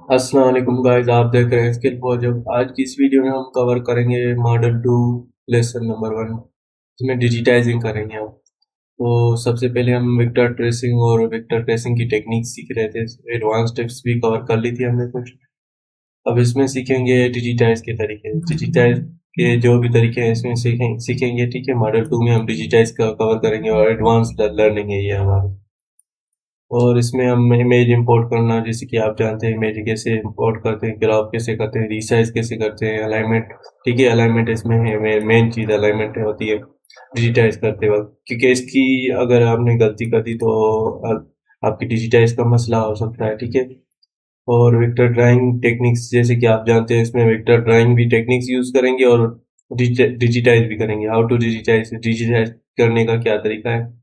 अस्सलाम वालेकुम गाइस, आप देख रहे हैं स्किल प्रोजेक्ट। आज की इस वीडियो में हम कवर करेंगे मॉडल 2 लेसन नंबर 1। इसमें डिजिटाइजिंग करेंगे हम। तो सबसे पहले हम वेक्टर ट्रेसिंग और वेक्टर ट्रेसिंग की टेक्निक सीख रहे थे। एडवांस टिप्स भी कवर कर ली थी हमने कुछ। अब इसमें सीखेंगे डिजिटाइज के तरीके। डिजिटाइज के जो भी तरीके हैं इसमें सीखेंगे। ठीक है, मॉडल 2 में हम डिजिटाइज का कवर करेंगे और एडवांस लर्निंग है ये हमारी। और इसमें हम इमेज इंपोर्ट करना, जैसे कि आप जानते हैं इमेज कैसे इंपोर्ट करते हैं, क्रॉप कैसे करते हैं, रिसाइज कैसे करते हैं, अलाइनमेंट। ठीक है, अलाइनमेंट इसमें है, मेन चीज़ अलाइनमेंट होती है डिजिटाइज करते वक्त, क्योंकि इसकी अगर आपने गलती कर दी तो आपकी डिजिटाइज का मसला हो सकता है। ठीक है। और वेक्टर ड्राइंग टेक्निक्स, जैसे कि आप जानते हैं इसमें वेक्टर ड्राइंग भी टेक्निक्स यूज करेंगे और डिजिटाइज भी करेंगे। हाउ टू डिजिटाइज, डिजिटाइज करने का क्या तरीका है,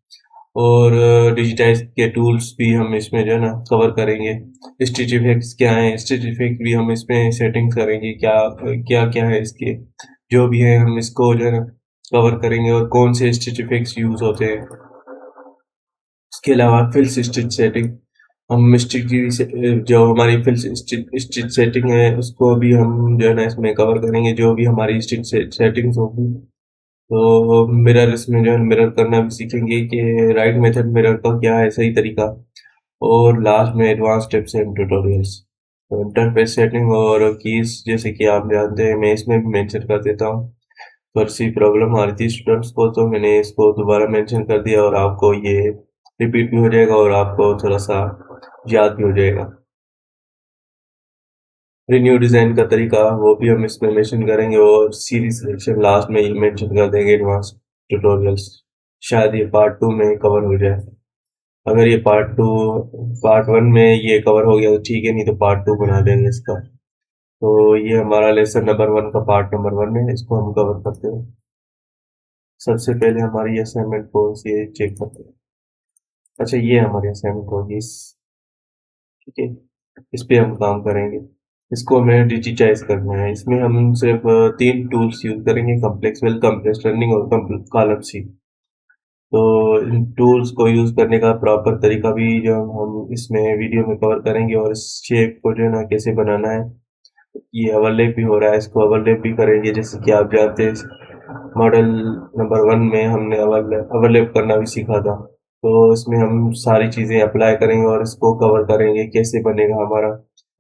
और डिजिटाइज के टूल्स भी हम इसमें जो है ना कवर करेंगे। स्टिच इफेक्ट्स क्या है, स्टिच इफेक्ट भी हम इसमें सेटिंग करेंगे, क्या क्या क्या है इसके, जो भी है हम इसको जो है ना कवर करेंगे, और कौन से स्टिच इफेक्ट्स यूज होते हैं। इसके अलावा फिल्स स्टिच सेटिंग, हम स्टिच की जो हमारी फिल्स स्टिच सेटिंग है उसको भी हम जो है ना इसमें कवर करेंगे, जो भी हमारी स्टिच सेटिंग्स होगी। तो मिरर, इसमें जो है मिरर करना भी सीखेंगे कि राइट मेथड मिरर का क्या है सही तरीका। और लास्ट में एडवांस टिप्स एंड ट्यूटोरियल्स। तो इंटरफेस सेटिंग और कीज, जैसे कि आप जानते हैं मैं इसमें भी मेंशन कर देता हूँ। थोड़ी सी प्रॉब्लम आ रही थी स्टूडेंट्स को, तो मैंने इसको दोबारा मेंशन कर दिया, और आपको ये रिपीट भी हो जाएगा और आपको थोड़ा सा याद भी हो जाएगा। रिन्यू डिज़ाइन का तरीका वो भी हम इसमें मेंशन करेंगे, और सीरीज सिलेक्शन लास्ट में ये मेंशन कर देंगे, एडवांस ट्यूटोरियल्स। शायद ये पार्ट 2 में कवर हो जाए। अगर ये पार्ट 1 में ये कवर हो गया तो ठीक है, नहीं तो पार्ट 2 बना देंगे इसका। तो ये हमारा लेसन नंबर 1 का पार्ट नंबर 1 है, इसको हम कवर करते हैं। सबसे पहले हमारी असाइनमेंट को ये चेक करते हैं। अच्छा, ये हमारी असाइनमेंट होगी ठीक है, इस पे हम काम करेंगे। इसको हमें डिजिटाइज करना है। इसमें हम सिर्फ 3 टूल्स यूज करेंगे, कम्प्लेक्स वेल, कंप्रेस लर्निंग और कॉलम सी। तो इन टूल्स को यूज करने का प्रॉपर तरीका भी जो हम इसमें वीडियो में कवर करेंगे, और इस शेप को जो है ना कैसे बनाना है। ये ओवरलैप भी हो रहा है, इसको ओवरलैप भी करेंगे, जैसे कि आप जानते हैं मॉडल नंबर 1 में हमने ओवरलैप करना भी सीखा था। तो इसमें हम सारी चीज़ें अप्लाई करेंगे और इसको कवर करेंगे कैसे बनेगा हमारा।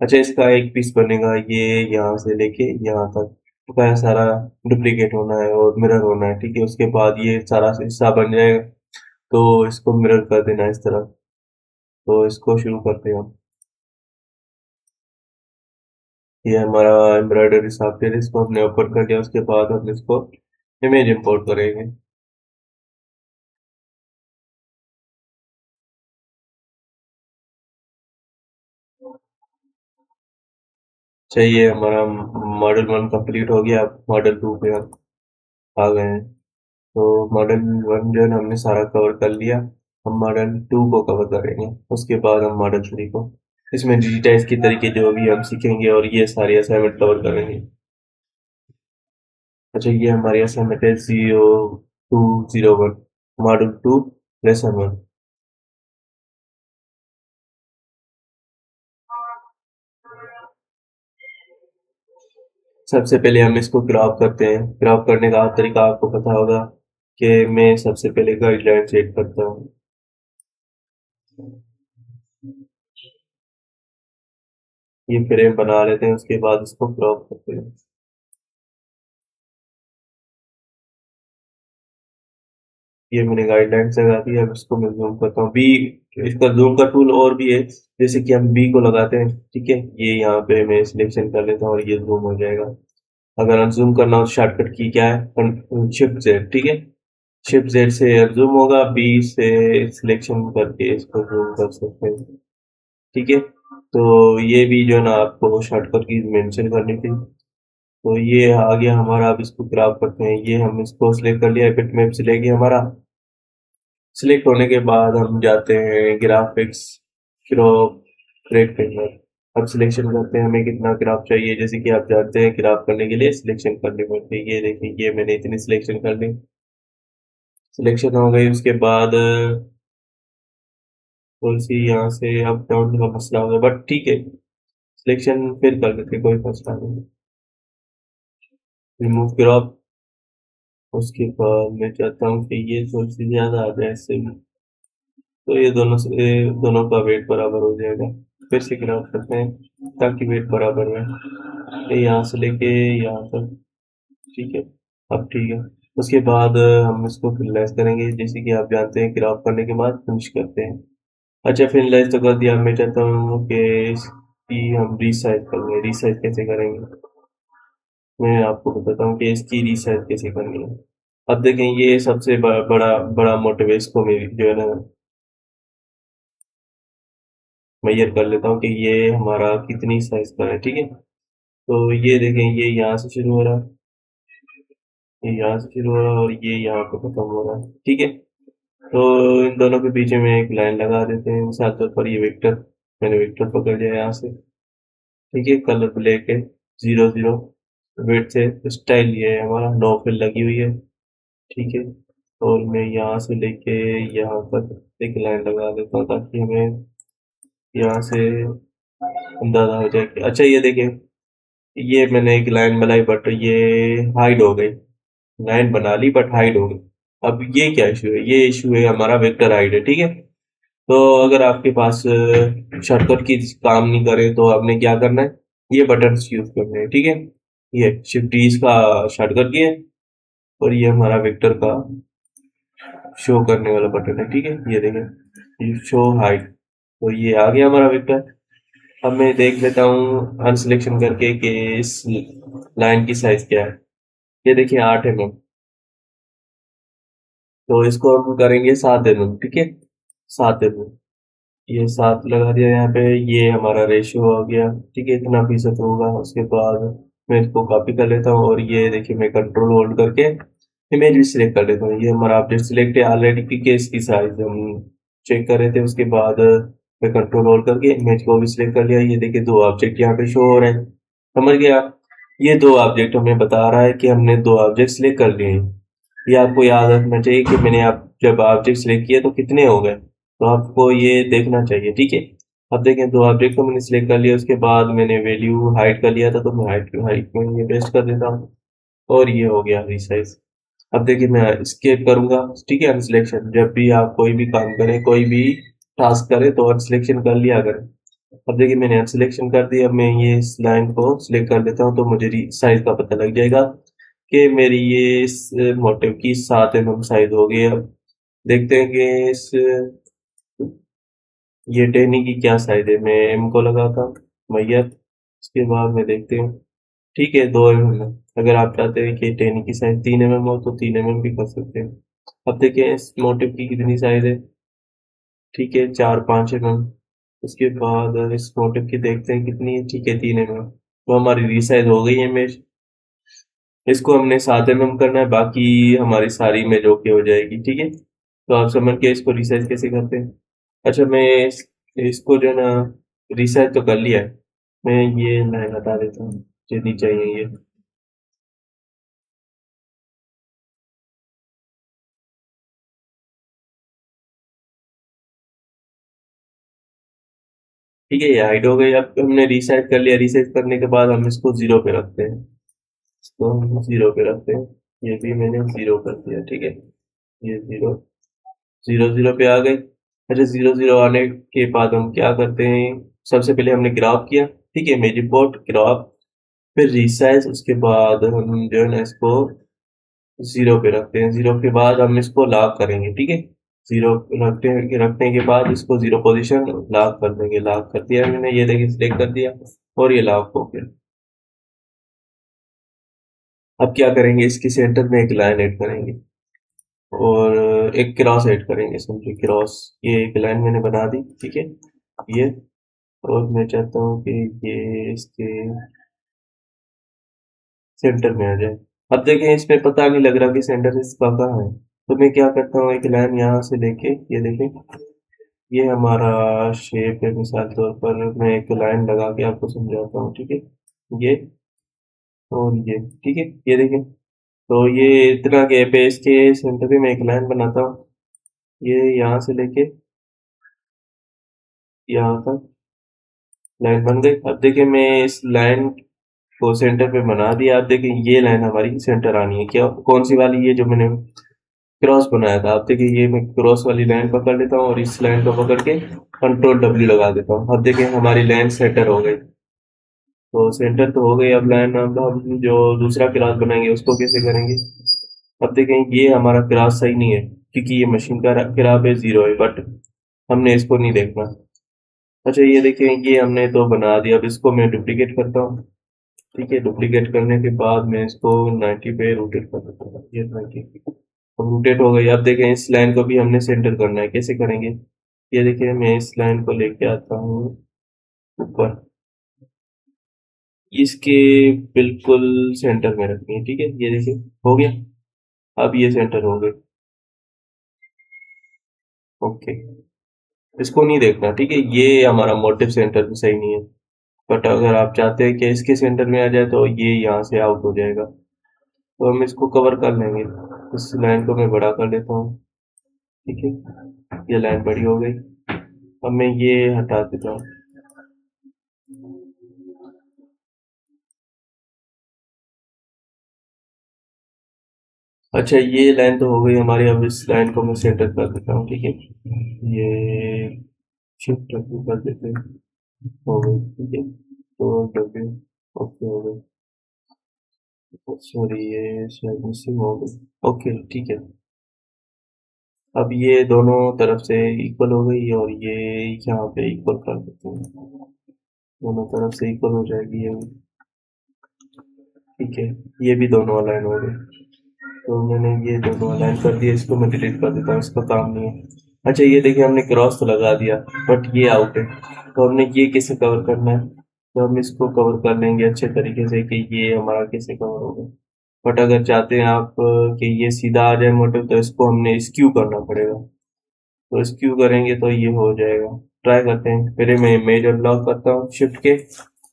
अच्छा, इसका एक पीस बनेगा ये यहाँ से लेके यहाँ तक का सारा डुप्लीकेट होना है और मिरर होना है। ठीक है, उसके बाद ये सारा हिस्सा बन जाएगा, तो इसको मिरर कर देना है इस तरह। तो इसको शुरू करते हैं हम। ये हमारा एम्ब्रॉयडरी सॉफ्टवेयर, इसको हमने ओपन कर लिया, उसके बाद हम इसको इमेज इंपोर्ट करेंगे। चाहिए हमारा मॉडल 1 कंप्लीट हो गया, अब मॉडल 2 पे हम आ गए हैं। तो मॉडल 1 जो है ना हमने सारा कवर कर लिया। हम मॉडल 2 को कवर करेंगे, उसके बाद हम मॉडल 3 को। इसमें डिजिटाइज के तरीके जो भी हम सीखेंगे और ये सारी असाइनमेंट कवर करेंगे। अच्छा, ये हमारी असाइनमेंट है 0201, मॉडल 2 लेसन 1। सबसे पहले हम इसको क्रॉप करते हैं। क्रॉप करने का तरीका आपको पता होगा कि मैं सबसे पहले गाइडलाइन सेट करता हूँ। ये फ्रेम बना लेते हैं, उसके बाद इसको क्रॉप करते हैं। ये मैंने गाइडलाइंस लगा दी, अब इसको मैं जूम करता हूँ बी। इसका जूम का टूल और भी है, जैसे कि हम बी को लगाते हैं। ठीक है, ये यहाँ पे मैं सिलेक्शन कर लेता हूँ और ये जूम हो जाएगा। अगर अनजूम करना हो तो शॉर्टकट की क्या है, शिफ्ट जेड। ठीक है, शिफ्ट जेड से जूम होगा, बी से सिलेक्शन करके इसको जूम कर सकते हैं। ठीक है, तो ये भी जो है ना आपको शॉर्टकट की मेंशन करनी थी। तो ये आ गया हमारा, अब इसको ग्राफ करते हैं। ये हम इसको सिलेक्ट कर लिया, बिट मैप सिलेक्ट है हमारा। सिलेक्ट होने के बाद हम जाते हैं ग्राफिक्स, क्रॉप रेक्टेंगल। अब सिलेक्शन करते हैं हमें कितना ग्राफ चाहिए, जैसे कि आप जानते हैं ग्राफ करने के लिए सिलेक्शन करनी पड़ती है। ये देखिए, ये मैंने इतनी सिलेक्शन कर ली। सिलेक्शन हो गई, उसके बाद थोड़ी सी यहाँ से अप डाउन का मसला होगा, बट ठीक है। सिलेक्शन फिर कर देते, कोई मसला नहीं। Remove crop. उसके बाद मैं चाहता हूँ कि ये थोड़ी सी ज़्यादा आ जाए इससे भी, तो ये दोनों का वेट बराबर हो जाएगा। फिर से क्रॉप करते हैं ताकि वेट बराबर रहे, ये यहाँ से लेके यहाँ तक। ठीक है, अब ठीक है। उसके बाद हम इसको फिनलाइज करेंगे, जैसे कि आप जानते हैं क्रॉप करने के बाद फिनिश करते हैं। अच्छा, फिनलाइज तो कर दिया, मैं चाहता हूँ कि इसकी हम रीसाइज करेंगे। रीसाइज कैसे करेंगे मैं आपको बताता हूँ कि इसकी रीसाइज कैसे करनी है। अब देखें, ये सबसे बड़ा बड़ा मोटिव है, इसको मेरी जो है ना मेजर कर लेता हूँ कि ये हमारा कितनी साइज का है। ठीक है, तो ये देखें, ये यहाँ से शुरू हो रहा है, ये यहाँ से शुरू हो रहा है और ये यहाँ पे खत्म हो रहा है। ठीक है, तो इन दोनों के बीच में एक लाइन लगा देते हैं, मिसाल तौर पर ये वेक्टर, मैंने वेक्टर पकड़ लिया यहाँ से। ठीक है, कलर ब्लैक है, 0 0 वेट से। स्टाइल ये है हमारा, नो फिल लगी हुई है। ठीक है, और मैं यहाँ से लेके यहाँ तक एक लाइन लगा देता हूँ ताकि हमें यहाँ से अंदाजा हो जाए कि अच्छा, ये देखिए, ये मैंने एक लाइन बनाई बट ये हाइड हो गई। लाइन बना ली बट हाइड हो गई। अब ये क्या इशू है, ये इशू है हमारा वेक्टर हाइड है। ठीक है, तो अगर आपके पास शॉर्टकट की काम नहीं करे तो आपने क्या करना है, ये बटन यूज करने हैं। ठीक है, ये शिफ्ट डी का शॉर्टकट की है, और ये हमारा वेक्टर का शो करने वाला बटन है। ठीक है, ये देखें, ये शो हाइट, तो ये आ गया हमारा वेक्टर। अब मैं देख लेता हूँ अनसिलेक्शन करके कि इस लाइन की साइज क्या है। ये देखिए 8 mm, तो इसको हम करेंगे 7 mm। ठीक है, 7 mm, ये 7 लगा दिया यहाँ पे, ये हमारा रेशियो हो गया। ठीक है, इतना फीसद होगा। उसके बाद मैं इसको कॉपी कर लेता हूँ, और ये देखिए मैं कंट्रोल होल्ड करके इमेज भी सिलेक्ट कर लेता हूँ। ये हमारा ऑब्जेक्ट सिलेक्ट है ऑलरेडी, की केस की साइज हम चेक कर रहे थे। उसके बाद मैं कंट्रोल होल्ड करके इमेज को भी सिलेक्ट कर लिया। ये देखिए 2 ऑब्जेक्ट यहाँ पे शो हो रहे हैं, समझ गया आप? ये 2 ऑब्जेक्ट हमें बता रहा है कि हमने 2 ऑब्जेक्ट सिलेक्ट कर लिए हैं। ये आपको याद रखना चाहिए कि मैंने आप जब ऑब्जेक्ट सिलेक्ट किए तो कितने हो गए, तो आपको ये देखना चाहिए। ठीक है, अब देखें 2 ऑब्जेक्ट को मैंने सिलेक्ट कर लिया, उसके बाद मैंने वैल्यू हाइड कर लिया था, तो मैं हाइट में ये पेस्ट कर देता हूँ, और ये हो गया रिसाइज। अब देखिए मैं स्केप करूंगा। ठीक है, अनसिलेक्शन, जब भी आप कोई भी काम करें, कोई भी टास्क करें तो अनसिलेक्शन कर लिया करें। अब देखिए मैंने अनसिलेक्शन कर दिया, अब मैं ये इस लाइन को सिलेक्ट कर देता हूँ, तो मुझे साइज का पता लग जाएगा कि मेरी ये इस मोटिव की 7 mm साइज हो गई। अब देखते हैं कि इस ये टहनी की क्या साइज है। मैं एम को लगाता हूँ मैयर, उसके बाद में देखते हैं। ठीक है, 2 mm है। अगर आप चाहते हैं कि टहनी की साइज 3 mm हो तो 3 mm भी कर सकते हैं। अब देखिए इस मोटिव की कितनी साइज है। ठीक है, 4 5 mm। उसके बाद इस मोटिव की देखते हैं कितनी है। ठीक है, 3 mm, तो हमारी रिसाइज हो गई है इमेज। इसको हमने 7 mm करना है, बाकी हमारी सारी इमेज ओके हो जाएगी। ठीक है, तो आप समझ के इसको रिसाइज कैसे करते हैं। अच्छा, मैं इसको जो है ना रिसाइज तो कर लिया है, मैं ये लाइन हटा देता हूँ, मुझे नहीं चाहिए ये। ठीक है, ये हाइड हो गई। अब हमने रिसाइज कर लिया, रिसाइज करने के बाद हम इसको 0 पे रखते हैं, इसको हम 0 पे रखते हैं। ये भी मैंने 0 कर दिया। ठीक है, ये 0 0 0 पे आ गए। अच्छा, 0 0 आने के बाद हम क्या करते हैं, सबसे पहले हमने ग्राफ किया। ठीक है, मेरी रिपोर्ट ग्राफ, फिर रिसाइज, उसके बाद हम जो है ना इसको 0 पे रखते हैं। 0 के बाद हम इसको लॉक करेंगे। ठीक है, 0 रखने के बाद इसको 0 पोजीशन लॉक कर देंगे। लॉक कर दिया मैंने, ये देखिए सिलेक्ट कर दिया, और ये लॉक हो गया। अब क्या करेंगे, इसके सेंटर में एक लाइन ऐड करेंगे, और एक क्रॉस ऐड करेंगे, समझिए क्रॉस। ये एक लाइन मैंने बना दी। ठीक है, ये, और मैं चाहता हूँ कि ये इसके सेंटर में आ जाए। अब देखें, इसमें पता नहीं लग रहा कि सेंटर इसका कहाँ है, तो मैं क्या करता हूँ, एक लाइन यहाँ से लेके, ये देखें, ये हमारा शेप है। मिसाल तौर पर मैं एक लाइन लगा के आपको समझाता हूँ। ठीक है, ये और ये। ठीक है, ये देखें, तो ये इतना गैप है, इसके सेंटर पे मैं एक लाइन बनाता हूँ, ये यहाँ से लेके यहाँ तक, लाइन बन गई। अब देखिए मैं इस लाइन को सेंटर पे बना दिया। आप देखिए ये लाइन हमारी सेंटर आनी है, क्या कौन सी वाली, ये जो मैंने क्रॉस बनाया था। आप देखिए ये मैं क्रॉस वाली लाइन पकड़ लेता हूँ और इस लाइन को पकड़ के कंट्रोल W लगा देता हूँ। अब देखिए हमारी लाइन सेंटर हो गई। तो सेंटर तो हो गई, अब लाइन, अब हम जो दूसरा क्रास बनाएंगे उसको कैसे करेंगे। अब देखें ये हमारा क्रास सही नहीं है क्योंकि ये मशीन का क्रास है, 0 है, बट हमने इसको नहीं देखना। अच्छा ये देखें ये हमने तो बना दिया। अब इसको मैं डुप्लीकेट करता हूँ। ठीक है, डुप्लीकेट करने के बाद मैं इसको 90 पे रोटेट कर देता हूँ। ये 90 अब रोटेट हो गई। अब देखें इस लाइन को भी हमने सेंटर करना है, कैसे करेंगे। ये देखिए मैं इस लाइन को लेके आता हूँ ऊपर, इसके बिल्कुल सेंटर में रखनी है। ठीक है, ये देखिए हो गया। अब ये सेंटर हो गई। ओके, इसको नहीं देखना। ठीक है, ये हमारा मोटिव सेंटर भी सही नहीं है, बट अगर आप चाहते हैं कि इसके सेंटर में आ जाए तो ये यहाँ से आउट हो जाएगा। तो हम इसको कवर कर लेंगे। इस लाइन को मैं बड़ा कर देता हूँ। ठीक है, ये लाइन बड़ी हो गई। अब मैं ये हटा देता हूँ। अच्छा ये लाइन तो हो गई हमारी। अब इस लाइन को मैं सेंटर कर देता हूँ। ठीक है, ये शिफ्ट कर देते हैं। हो गई। ठीक है, तो W, ओके हो गई। सॉरी ये शायद मिसिंग हो गई। ओके ठीक है, अब ये दोनों तरफ से इक्वल हो गई और ये यहाँ पे इक्वल कर देते हैं। दोनों तरफ से इक्वल हो जाएगी ये। ठीक है, ये भी दोनों अलाइन हो गए। तो मैंने ये दोनों अलाइन कर दिया। इसको मैं डिलीट कर देता हूँ, इसका काम नहीं है। अच्छा ये देखिए हमने क्रॉस तो लगा दिया बट ये आउट है। तो हमने ये कैसे कवर करना है, तो हम इसको कवर कर लेंगे अच्छे तरीके से कि ये हमारा कैसे कवर होगा। बट अगर चाहते हैं आप कि ये सीधा आ जाए मोटिव, तो इसको हमने स्क्यू करना पड़ेगा। तो स्क्यू करेंगे तो ये हो जाएगा। ट्राई करते हैं। पहले मैं इमेज अनलॉक करता हूँ शिफ्ट के।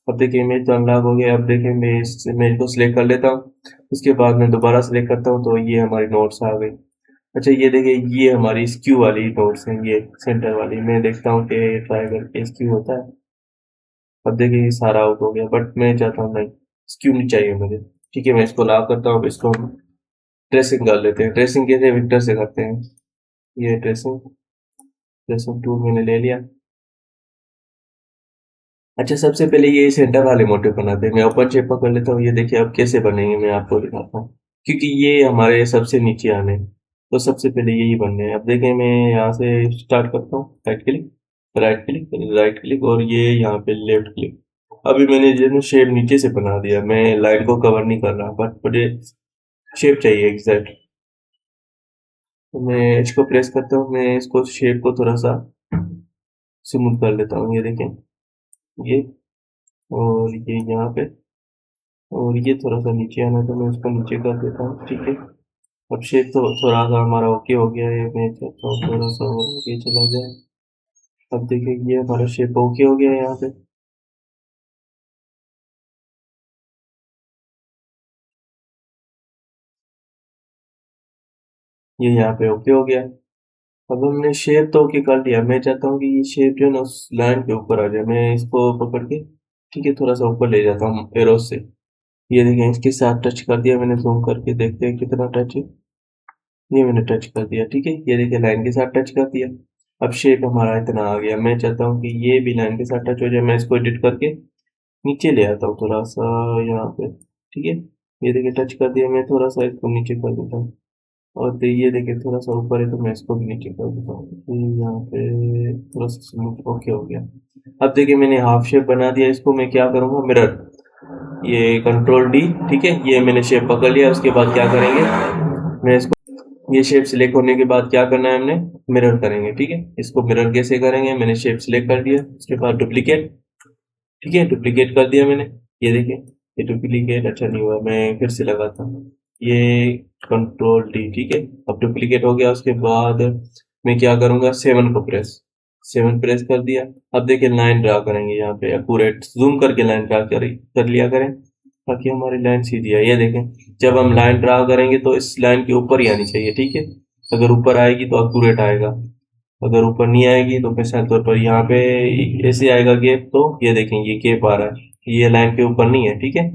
अब देखिए इमेज तो अनलॉक हो गया। अब देखिए मैं इस इमेज को सिलेक्ट कर लेता हूँ। उसके बाद मैं दोबारा सिलेक्ट करता हूँ तो ये हमारी नोट्स आ गई। अच्छा ये देखिए ये हमारी स्क्यू वाली नोट्स हैं, ये सेंटर वाली। मैं देखता हूँ कि ट्राई करके स्क्यू होता है। अब देखिए ये सारा आउट हो गया, बट मैं चाहता हूँ नहीं, स्क्यू नहीं चाहिए मुझे। ठीक है, मैं इसको लॉक करता हूँ। अब इसको हम ट्रेसिंग कर लेते हैं। ट्रेसिंग कैसे, विक्टर से करते हैं। ये ट्रेसिंग, ट्रेसिंग टूल मैंने ले लिया। अच्छा सबसे पहले ये सेंटर वाले मोटिव बनाते हैं। मैं ओपन शेप पकड़ लेता हूँ। ये देखिए अब कैसे बनेंगे मैं आपको दिखाता हूँ, क्योंकि ये हमारे सबसे नीचे आने हैं, तो सबसे पहले यही बनने हैं। अब देखें मैं यहाँ से स्टार्ट करता हूँ। Right click, right click, right click और ये यहाँ पे लेफ्ट क्लिक। अभी मैंने जो शेप नीचे से बना दिया, मैं लाइन को कवर नहीं कर रहा, बट मुझे शेप चाहिए एग्जैक्ट। तो मैं इसको प्रेस करता हूँ। मैं इसको शेप को थोड़ा सा स्मूथ कर लेता हूँ। ये देखें ये, और ये यहाँ पे, और ये थोड़ा सा नीचे आना, तो मैं उसको नीचे कर देता हूँ। ठीक है, अब शेप तो थोड़ा सा हमारा ओके हो गया है। मैं चाहता हूँ थोड़ा सा और ओके चला जाए। अब देखिए ये हमारा शेप ओके हो गया है यहाँ पे। ये यहाँ पे ओके हो गया। अब हमने शेप तो ओके कर लिया। मैं चाहता हूँ कि ये शेप जो है ना उस लाइन के ऊपर आ जाए। मैं इसको पकड़ के, ठीक है, थोड़ा सा ऊपर ले जाता हूँ एरो से। ये देखिए इसके साथ टच कर दिया मैंने। जूम करके देखते हैं कितना टच है। ये मैंने टच कर दिया। ठीक है, ये देखिए लाइन के साथ टच कर दिया। अब शेप हमारा इतना आ गया। मैं चाहता हूँ कि ये भी लाइन के साथ टच हो जाए। मैं इसको एडिट करके नीचे ले आता हूँ थोड़ा सा यहाँ पे। ठीक है, ये देखिए टच कर दिया। मैं थोड़ा सा इसको नीचे कर देता हूँ। और ये देखिए थोड़ा सा ऊपर है तो मैं इसको भी नीचे कर देता हूँ। यहाँ पे थोड़ा सा स्मूथ ओके हो गया। अब देखिए मैंने हाफ शेप बना दिया। इसको मैं क्या करूँगा, मिरर, ये कंट्रोल D। ठीक है, ये मैंने शेप पकड़ लिया। उसके बाद क्या करेंगे, मैं इसको, ये शेप सिलेक्ट होने के बाद क्या करना है हमने, मिरर करेंगे। ठीक है, इसको मिरर कैसे करेंगे, मैंने शेप सिलेक्ट कर दिया। उसके बाद डुप्लीकेट, ठीक है, डुप्लीकेट कर दिया मैंने। ये देखिए ये डुप्लीकेट अच्छा नहीं हुआ, मैं फिर से लगाता हूँ। ये कंट्रोल D। ठीक है, अब डुप्लीकेट हो गया। उसके बाद मैं क्या करूँगा, 7 को प्रेस, 7 प्रेस कर दिया। अब देखिए लाइन ड्रा करेंगे यहाँ पे। एक्यूरेट जूम करके लाइन ड्रा कर लिया करें ताकि हमारी लाइन सीधी आए। ये देखें जब हम लाइन ड्रा करेंगे तो इस लाइन के ऊपर ही आनी चाहिए। ठीक है, अगर ऊपर आएगी तो एक्यूरेट आएगा। अगर ऊपर नहीं आएगी तो मिसाल तौर पर यहाँ पे ऐसे आएगा गैप, तो ये देखें ये गैप आ रहा है, ये लाइन के ऊपर नहीं है, ठीक है।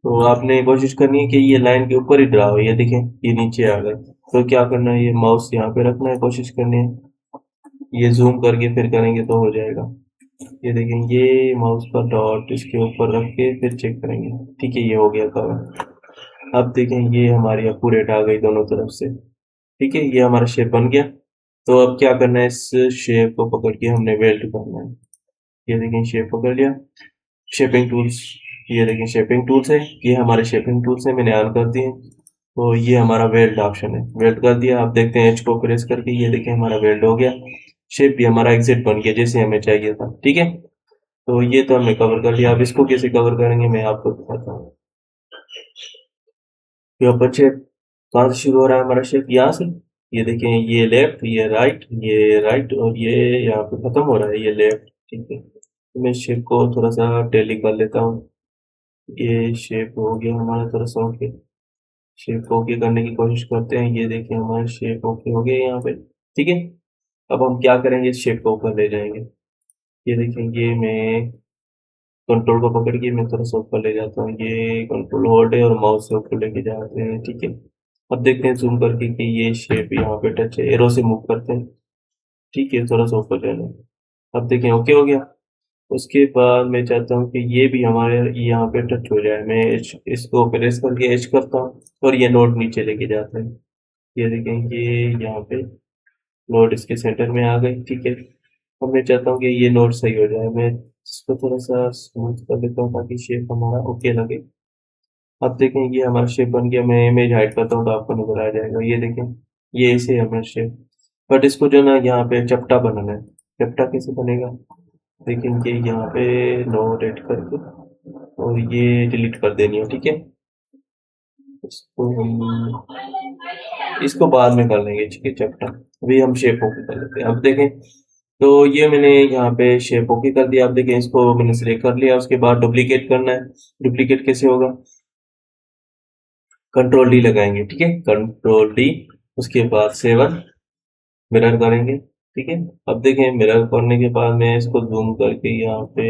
तो आपने कोशिश करनी है कि ये लाइन के ऊपर ही ड्रा हो। ये देखें ये नीचे आ गए, तो क्या करना है, ये माउस यहाँ पे रखना है, कोशिश करनी है, ये जूम करके फिर करेंगे तो हो जाएगा। ये देखें ये माउस का डॉट इसके ऊपर रख के फिर चेक करेंगे, ठीक है, ये हो गया कवर। अब देखें ये हमारी एक्यूरेट आ गई दोनों तरफ से, ठीक है, ये हमारा शेप बन गया। तो अब क्या करना है, इस शेप को पकड़ के हमने वेल्ड करना है। ये देखें शेप पकड़ लिया, शेपिंग टूल्स, ये देखें शेपिंग टूल्स है, ये हमारे शेपिंग टूल्स है, मैंने ऑन कर दिए। तो ये हमारा वेल्ड ऑप्शन है, वेल्ड कर दिया। आप देखते हैं एच को प्रेस करके, ये देखें हमारा वेल्ड हो गया, शेप भी हमारा एग्जिट बन गया जैसे हमें चाहिए था, ठीक है। तो ये तो हमने कवर कर लिया। अब इसको कैसे कवर करेंगे मैं आपको बताता हूँ। यहाँ पर शेप कहाँ से शुरू हो रहा है हमारा शेप, यहाँ से। ये देखें ये लेफ्ट, ये राइट और ये यहाँ पे खत्म हो रहा है, ये लेफ्ट, ठीक है। तो मैं शेप को थोड़ा सा टेली कर लेता हूँ। ये शेप हो गया हमारा थोड़ा सा ओके, शेप को ओके करने की कोशिश करते हैं। ये देखिए हमारा शेप ओके हो गया यहाँ पे, ठीक है। अब हम क्या करेंगे, इस शेप को ऊपर ले जाएंगे। ये देखें ये मैं कंट्रोल को पकड़ के मैं थोड़ा सा ऊपर ले जाता हूँ, ये कंट्रोल होल्ड है और माउस से ऊपर लेके जाते हैं, ठीक है। अब देखते हैं जूम करके कि ये शेप यहाँ पे टच है, एरो से मूव करते हैं, ठीक है, थोड़ा सा ऊपर जाना है। अब देखें ओके हो गया। उसके बाद मैं चाहता हूँ कि ये भी हमारे यहाँ पे टच हो जाए, मैं इसको प्रेस करके एच करता हूँ और ये नोट नीचे लेके जाते हैं। ये देखें ये यहाँ पे नोट इसके सेंटर में आ गई, ठीक है। अब मैं चाहता हूँ कि ये नोट सही हो जाए, मैं इसको थोड़ा सा स्मूथ कर देता हूँ ताकि शेप हमारा ओके लगे। अब देखें ये हमारा शेप बन गया, मैं इमेज हाइड करता हूँ तो आपको नजर आ जाएगा। ये देखें ये ऐसे है हमारा शेप, बट इसको जो ना यहाँ पे चपटा बनाना है। चपटा कैसे बनेगा, देखेंगे यहाँ पे नो रेड करके और ये डिलीट कर देनी है, ठीक है। इसको हम इसको बाद में कर लेंगे, ठीक है, चैप्टर। अभी हम शेप ओके कर लेते हैं। अब देखें तो ये मैंने यहाँ पे शेप ओके कर दिया। अब देखें इसको मैंने सिलेक्ट कर लिया, उसके बाद डुप्लीकेट करना है। डुप्लीकेट कैसे होगा, कंट्रोल डी लगाएंगे, ठीक है, कंट्रोल डी। उसके बाद 7 मिरर करेंगे, ठीक है। अब देखें मिरर करने के बाद मैं इसको जूम करके यहाँ पे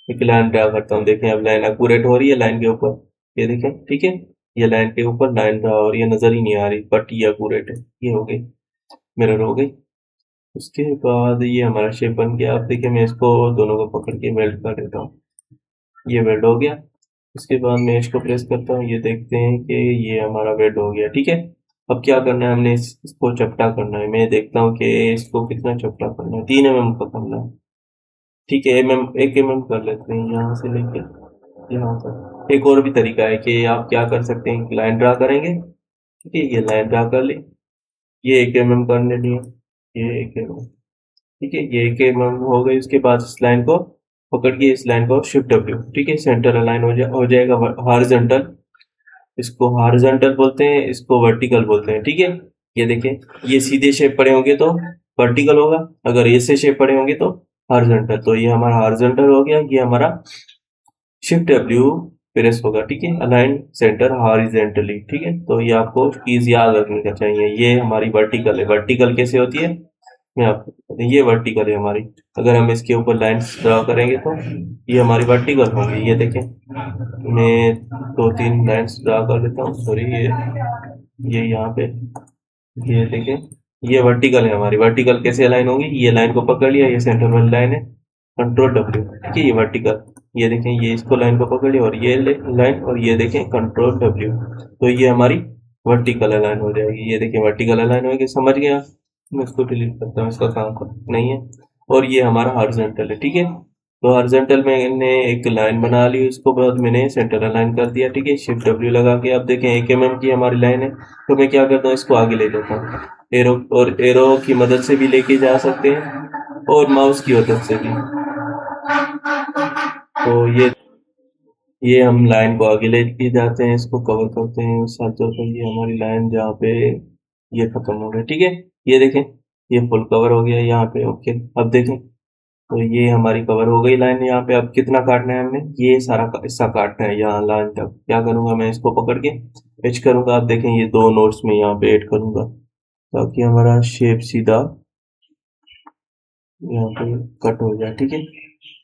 एक लाइन ड्रा करता हूँ। देखें अब लाइन एक्यूरेट हो रही है लाइन के ऊपर, ये देखें, ठीक है। ये लाइन के ऊपर लाइन ड्रा हो रही है, नजर ही नहीं आ रही, बट ये एक्यूरेट है, ये हो गई, मिरर हो गई। उसके बाद ये हमारा शेप बन गया। अब देखिए मैं इसको दोनों को पकड़ के वेल्ड कर देता हूँ, ये वेल्ड हो गया। उसके बाद मैं इसको प्रेस करता हूँ, ये देखते हैं कि ये हमारा वेल्ड हो गया, ठीक है। अब क्या करना है, हमने इसको चपटा करना है। मैं देखता हूँ कि इसको कितना चपटा करना है, 3 mm का करना है, ठीक है। 1 mm कर लेते हैं यहाँ से लेके यहाँ तक। एक और भी तरीका है कि आप क्या कर सकते हैं, लाइन ड्रा करेंगे, ठीक है, ये लाइन ड्रा कर ली, ये 1 mm करने लिए, ये 1 mm, ठीक है, ये 1 mm हो गई। उसके बाद इस लाइन को पकड़ के इस लाइन को शिफ्ट डब्ल्यू, ठीक है, सेंटर अलाइन हो जाएगा हॉरिजॉन्टल। इसको हॉरिजॉन्टल बोलते हैं, इसको वर्टिकल बोलते हैं, ठीक है। ये देखें ये सीधे शेप पड़े होंगे तो वर्टिकल होगा, अगर ऐसे शेप पड़े होंगे तो हॉरिजॉन्टल। तो ये हमारा हॉरिजॉन्टल हो गया, ये हमारा शिफ्ट डब्ल्यू प्रेस होगा, ठीक है, अलाइन सेंटर हॉरिजेंटली, ठीक है। तो ये आपको कीज याद रखने का चाहिए। ये हमारी वर्टिकल है, वर्टिकल कैसे होती है मैं आपको बता दूं। ये वर्टिकल है हमारी, अगर हम इसके ऊपर लाइंस ड्रा करेंगे तो ये हमारी वर्टिकल होंगी। ये देखें मैं 2-3 लाइंस ड्रा कर लेता हूँ, सॉरी ये यहाँ पे, ये देखें ये वर्टिकल है हमारी। वर्टिकल कैसे अलाइन होगी, ये लाइन को पकड़ लिया, ये सेंटर वाली लाइन है, कंट्रोल डब्ल्यू, ठीक है, ये वर्टिकल। ये देखें ये इसको लाइन को पकड़ लिया और ये लाइन, और ये देखें कंट्रोल डब्ल्यू, तो ये हमारी वर्टिकल अलाइन हो जाएगी। ये देखें वर्टिकल अलाइन होगी, समझ गया। मैं इसको डिलीट करता हूँ, इसका काम नहीं है। और ये हमारा हॉरिजॉन्टल है, ठीक है। तो हॉरिजॉन्टल में मैंने एक लाइन बना ली, उसको बाद मैंने सेंटर अलाइन कर दिया, ठीक है, शिफ्ट डब्ल्यू लगा के। अब देखें 1 mm की हमारी लाइन है, तो मैं क्या करता हूँ, इसको आगे ले जाता हूँ एरो, और एरो की मदद से भी लेके जा सकते हैं और माउस की मदद से भी। तो ये हम लाइन को आगे लेके जाते हैं, इसको कवर करते हैं साथ तौर पर। ये हमारी लाइन जहाँ पे ये खत्म हो गया, ठीक है। ये देखें ये फुल कवर हो गया यहाँ पे, ओके। अब देखें तो ये हमारी कवर हो गई लाइन यहाँ पे। अब कितना काटना है हमने, ये सारा हिस्सा काटना है यहाँ लाइन तक। क्या करूंगा मैं, इसको पकड़ के एच करूंगा। आप देखें ये 2 नोट्स में यहाँ पे ऐड करूंगा ताकि हमारा शेप सीधा यहाँ पे कट हो जाए, ठीक है।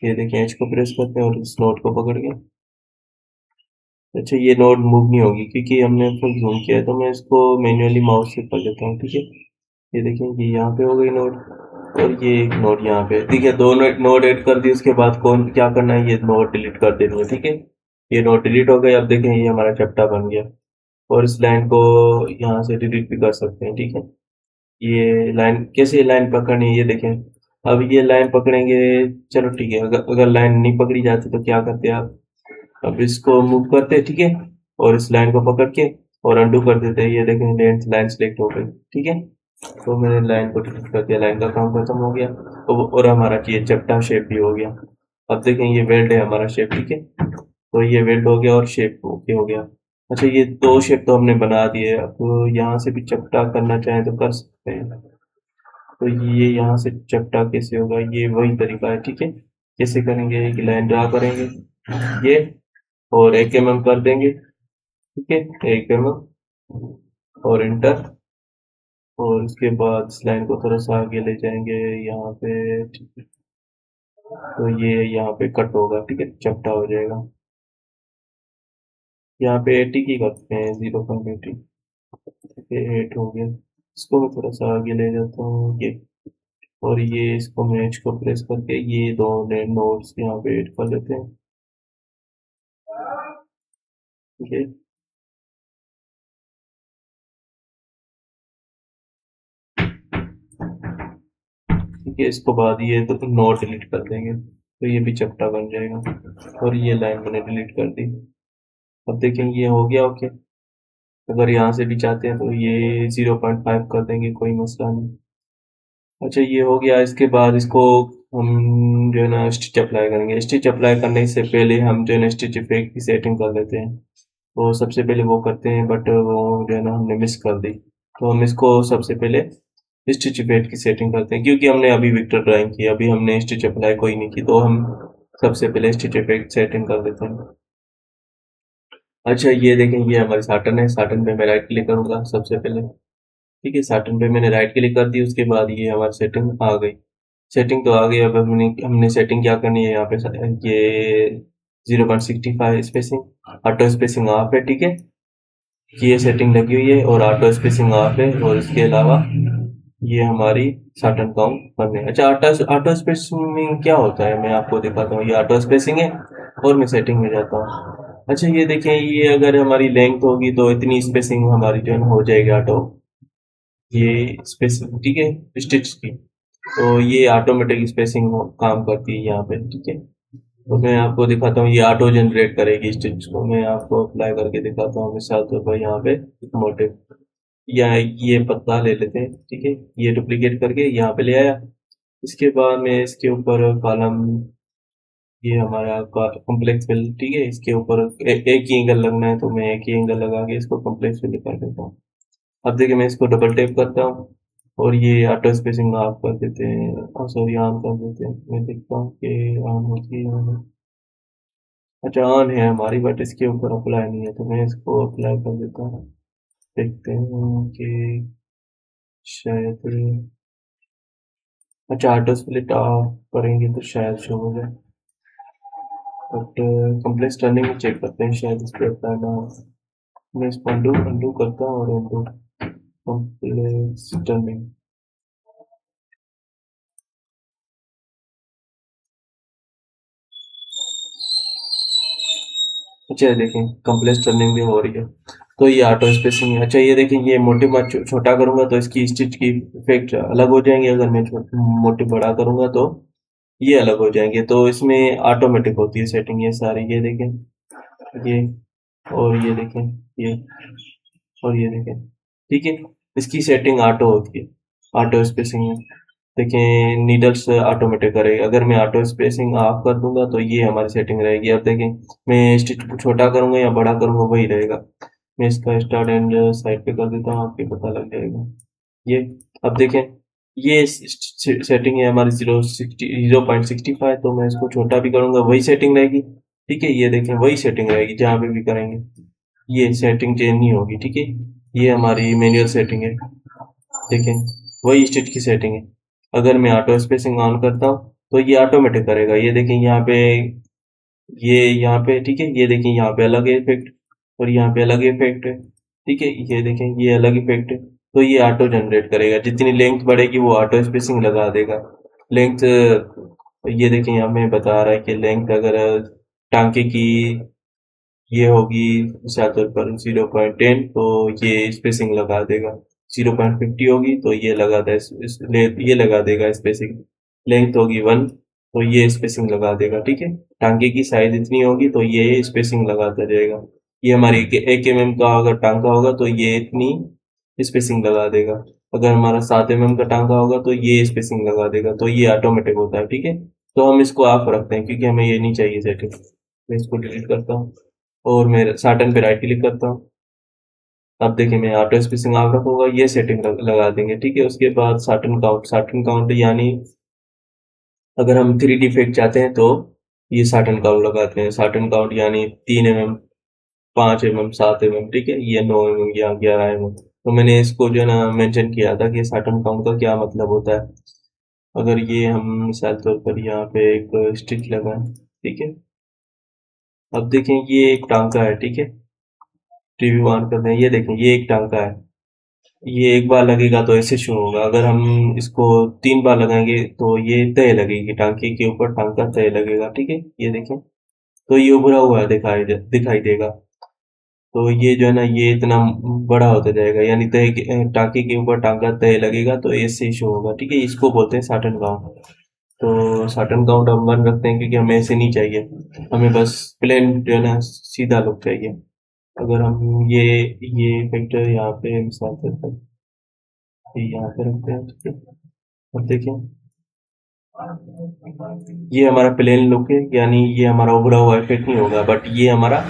ये देखिए एच को प्रेस करते हैं और इस नोड को पकड़ के, अच्छा ये नोड मूव नहीं होगी क्योंकि हमने फुल जूम किया है, तो मैं इसको मैन्युअली माउस से कर लेता हूँ, ठीक है। ये देखिए ये यहाँ पे हो गई नोड, और ये एक नोड यहाँ पे, ठीक है। दो नोड ऐड कर दी, उसके बाद कौन क्या करना है, ये नोड डिलीट कर देनी है, ठीक है। ये नोड डिलीट हो गए। अब देखें ये हमारा चैप्टर बन गया, और इस लाइन को यहाँ से डिलीट भी कर सकते हैं, ठीक है। ये लाइन कैसे लाइन पकड़नी है ये देखें। अब ये लाइन पकड़ेंगे, चलो ठीक है। अगर लाइन नहीं पकड़ी जाती तो क्या करते हैं आप, अब इसको मूव करते हैं, ठीक है। और इस लाइन को पकड़ के और अंडू कर देते हैं, ये देखें लाइन सेलेक्ट हो गई, ठीक है। तो मैंने लाइन को डिलीट कर दिया, लाइन का काम खत्म हो गया, और हमारा ये चपटा शेप भी हो गया। अब देखें ये वेल्ड है हमारा शेप, ठीक है। तो ये वेल्ड हो गया और शेप ओके हो गया। अच्छा ये दो शेप तो हमने बना दिए, अब तो यहाँ से भी चपटा करना चाहें तो कर सकते हैं। तो ये यहाँ से चपटा कैसे होगा, ये वही तरीका है, ठीक है। कैसे करेंगे, एक लाइन ड्रा करेंगे ये, और एक mm कर देंगे, ठीक है। एक mm और इंटर, और उसके बाद इस लाइन को थोड़ा सा आगे ले जाएंगे यहाँ पे, ठीक है। तो ये यहाँ पे कट होगा, ठीक है, चपटा हो जाएगा। यहाँ पे 80 की करते हैं, 0.80, ठीक है, 8 हो गया। इसको मैं थोड़ा सा आगे ले जाता हूँ ये, और ये इसको मैच को प्रेस करके ये दो नोट्स यहाँ पे ऐड कर लेते हैं, ठीक है। ठीक है, इसको बाद ये तो नोट डिलीट कर देंगे, तो ये भी चपटा बन जाएगा, और ये लाइन मैंने डिलीट कर दी। अब देखेंगे ये हो गया ओके। अगर यहाँ से भी चाहते हैं तो ये 0.5 कर देंगे, कोई मसला नहीं। अच्छा ये हो गया। इसके बाद इसको हम जो है ना स्टिच अप्लाई करेंगे। स्टिच अप्लाई करने से पहले हम जो है ना स्टिच इफेक्ट की सेटिंग कर लेते हैं। तो सबसे पहले वो करते हैं, बट वो जो है ना हमने मिस कर दी। तो हम इसको सबसे पहले स्टिच इफेक्ट की सेटिंग करते हैं, क्योंकि हमने अभी विक्टर ड्राइंग की, अभी हमने स्टिच अप्लाई कोई नहीं की, तो हम सबसे पहले स्टिच इफेक्ट सेटिंग कर देते हैं। अच्छा ये देखें ये हमारी साटन है, साटन पे मैं राइट क्लिक करूंगा सबसे पहले, ठीक है। साटन पे मैंने राइट क्लिक कर दी, उसके बाद ये हमारी सेटिंग आ गई। सेटिंग तो आ गई। अब हमने सेटिंग क्या करनी है, यहाँ पे ये 0.65 स्पेसिंग, ऑटो स्पेसिंग ऑफ है, ठीक है। ये सेटिंग लगी हुई है और ऑटो स्पेसिंग ऑफ है, और इसके अलावा ये हमारी साटन काउंट करनी है। अच्छा ऑटो ऑटो स्पेसिंग में क्या होता है मैं आपको दिखाता हूँ। ये ऑटो स्पेसिंग है, और मैं सेटिंग में जाता हूँ। अच्छा ये देखें, ये अगर हमारी लेंथ होगी तो इतनी स्पेसिंग हमारी जो है ना हो जाएगी ऑटो, ये स्पेसिंग, ठीक है, स्टिच की। तो ये ऑटोमेटिक स्पेसिंग काम करती है यहाँ पे, ठीक है। तो मैं आपको दिखाता हूँ, ये ऑटो जनरेट करेगी स्टिच को। मैं आपको अप्लाई करके दिखाता हूँ मिसाल तौर पर यहाँ पे मोटिव, या ये पत्ता ले लेते हैं, ठीक है। ये डुप्लीकेट करके यहाँ पे ले आया। इसके बाद मैं इसके ऊपर कॉलम, ये हमारा कॉम्प्लेक्स फिल, ठीक है। इसके ऊपर एक ही एंगल लगना है, तो मैं एक ही एंगल लगा के इसको कॉम्प्लेक्स फिल कर देता हूँ। अब देखिए मैं इसको डबल टैप करता हूँ, और ये ऑटो स्पेसिंग ऑफ कर देते हैं, सॉरी ऑन कर देते हैं। मैं देखता हूँ कि ऑन होती है ऑन। अच्छा ऑन है हमारी, बट इसके ऊपर अप्लाई नहीं है, तो मैं इसको अप्लाई कर देता हूँ। देखते हैं कि शायद, अच्छा ऑटो स्प्लिट ऑफ करेंगे तो शायद शो हो जाए, बट कम्प्लेक्स टर्निंग में चेक करते हैं, शायद इस पर अप्लाई ना हो। मैं इसको अंडू अंडू करता हूँ, और अंडू कम्प्लेक्स टर्निंग। अच्छा ये देखें कम्प्लेक्स टर्निंग भी हो रही है, तो ये ऑटो स्पेसिंग है। अच्छा ये देखें, ये मोटिव मैं छोटा करूंगा तो इसकी स्टिच की इफेक्ट अलग हो जाएंगे, अगर मैं मोटिव बड़ा करूंगा तो ये अलग हो जाएंगे। तो इसमें ऑटोमेटिक होती है सेटिंग ये सारी, ये देखें ये, और ये देखें ये, और ये देखें, ठीक है। इसकी सेटिंग ऑटो होती है, ऑटो स्पेसिंग में। देखें नीडल्स ऑटोमेटिक करेगा। अगर मैं ऑटो स्पेसिंग ऑफ कर दूंगा तो ये हमारी सेटिंग रहेगी। अब देखें मैं स्टिच को छोटा करूंगा या बड़ा करूंगा वही रहेगा। मैं इसका स्टार्ट एंड साइड पे कर देता हूँ, आपको पता लग जाएगा ये। अब देखें ये सेटिंग है हमारी 0.65, तो मैं इसको छोटा भी करूंगा वही सेटिंग रहेगी, ठीक है। ये देखें वही सेटिंग रहेगी जहाँ पे भी करेंगे, ये सेटिंग चेंज नहीं होगी, ठीक है। ये हमारी मैनुअल सेटिंग है, देखें वही स्टिच की सेटिंग है। अगर मैं ऑटो स्पेसिंग ऑन करता हूँ तो ये ऑटोमेटिक करेगा। ये देखें यहाँ पे, ये यहाँ पे ठीक है, ये देखें यहाँ पे अलग इफेक्ट और यहाँ पे अलग इफेक्ट है, ठीक है। ये देखें ये अलग इफेक्ट है, तो ये ऑटो जनरेट करेगा। जितनी लेंथ बढ़ेगी वो ऑटो स्पेसिंग लगा देगा। लेंथ, ये देखें यहाँ में बता रहा है कि लेंथ अगर टांके की ये होगी मिसाल तौर पर 0.10 तो ये स्पेसिंग लगा देगा। 0.50 होगी तो ये लगा दे ये लगा देगा स्पेसिंग। लेंथ होगी 1 तो ये स्पेसिंग लगा देगा, ठीक है। टांके की साइज इतनी होगी तो ये स्पेसिंग लगाता जाएगा। ये हमारी 1 mm का अगर टांका होगा तो ये इतनी स्पेसिंग लगा देगा। अगर हमारा 7 mm का टांका होगा तो ये स्पेसिंग लगा देगा। तो ये ऑटोमेटिक होता है, ठीक है। तो हम इसको ऑफ रखते हैं क्योंकि हमें ये नहीं चाहिए सेटिंग। मैं इसको डिलीट करता हूँ और मैं साटन पे राइट क्लिक करता हूँ। अब देखिए मैं ऑटो स्पेसिंग ऑफ रखूंगा, ये सेटिंग लगा देंगे, ठीक है। उसके बाद साटन काउंट यानी अगर हम 3D इफेक्ट चाहते हैं तो ये साटन काउंट लगाते हैं। साटन काउंट यानी 3 mm, 5 mm, 7 mm, ठीक है। ये 9 mm या 11 mm। तो मैंने इसको जो है ना मेंशन किया था कि साटन काउंट का क्या मतलब होता है। अगर ये हम मिसाल तौर पर यहाँ पे एक स्टिच लगाएं, ठीक है। अब देखें ये एक टांका है, ठीक है। टीवी ऑन करते हैं, ये देखें ये एक टांका है। ये एक बार लगेगा तो ऐसे शो होगा। अगर हम इसको 3 बार लगाएंगे तो ये तय लगेगी, टांके के ऊपर टांका तय लगेगा, ठीक है। ये देखें तो ये उभरा हुआ दिखाई देगा। तो ये जो है ना ये इतना बड़ा होता जाएगा, यानी टांके के ऊपर टांका तय लगेगा तो ऐसे ही शो होगा, ठीक है। इसको बोलते हैं साटन काउंट। तो साटन काउंट हम 1 रखते हैं क्योंकि हमें ऐसे नहीं चाहिए, हमें बस प्लेन जो है ना सीधा लुक चाहिए। अगर हम ये फैक्टर यहाँ पे मिसाल के यहाँ पे रखते हैं, ठीक है। अब देखें ये हमारा प्लेन लुक है, यानी ये हमारा उभरा हुआ इफेक्ट नहीं होगा, बट ये हमारा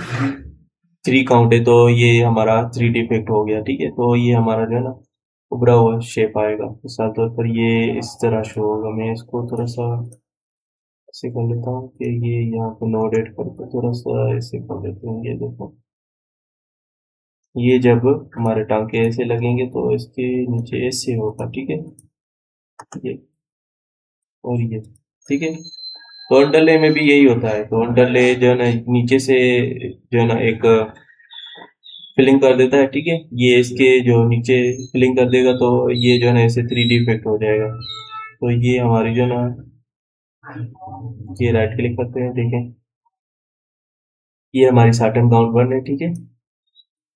3 काउंट है तो ये हमारा 3D इफेक्ट हो गया, ठीक है। तो ये हमारा जो है ना उभरा हुआ शेप आएगा। मिसाल तौर पर ये इस तरह शो होगा। मैं इसको थोड़ा सा ऐसे कर लेता हूँ कि ये यहाँ पे नो डेट करके थोड़ा सा ऐसे कर लेते हैं। ये देखो ये जब हमारे टांके ऐसे लगेंगे तो इसके नीचे ऐसे होगा, ठीक है। ये और ये, ठीक है। तो अंडरले में भी यही होता है। तो अंडरले जो है ना नीचे से जो है ना एक फिलिंग कर देता है, ठीक है। ये इसके जो नीचे फिलिंग कर देगा तो ये जो है ना ऐसे 3D इफेक्ट हो जाएगा। तो ये हमारी जो है ना, ये राइट क्लिक करते हैं, देखें ये हमारी साटन काउंट 1 है, ठीक है।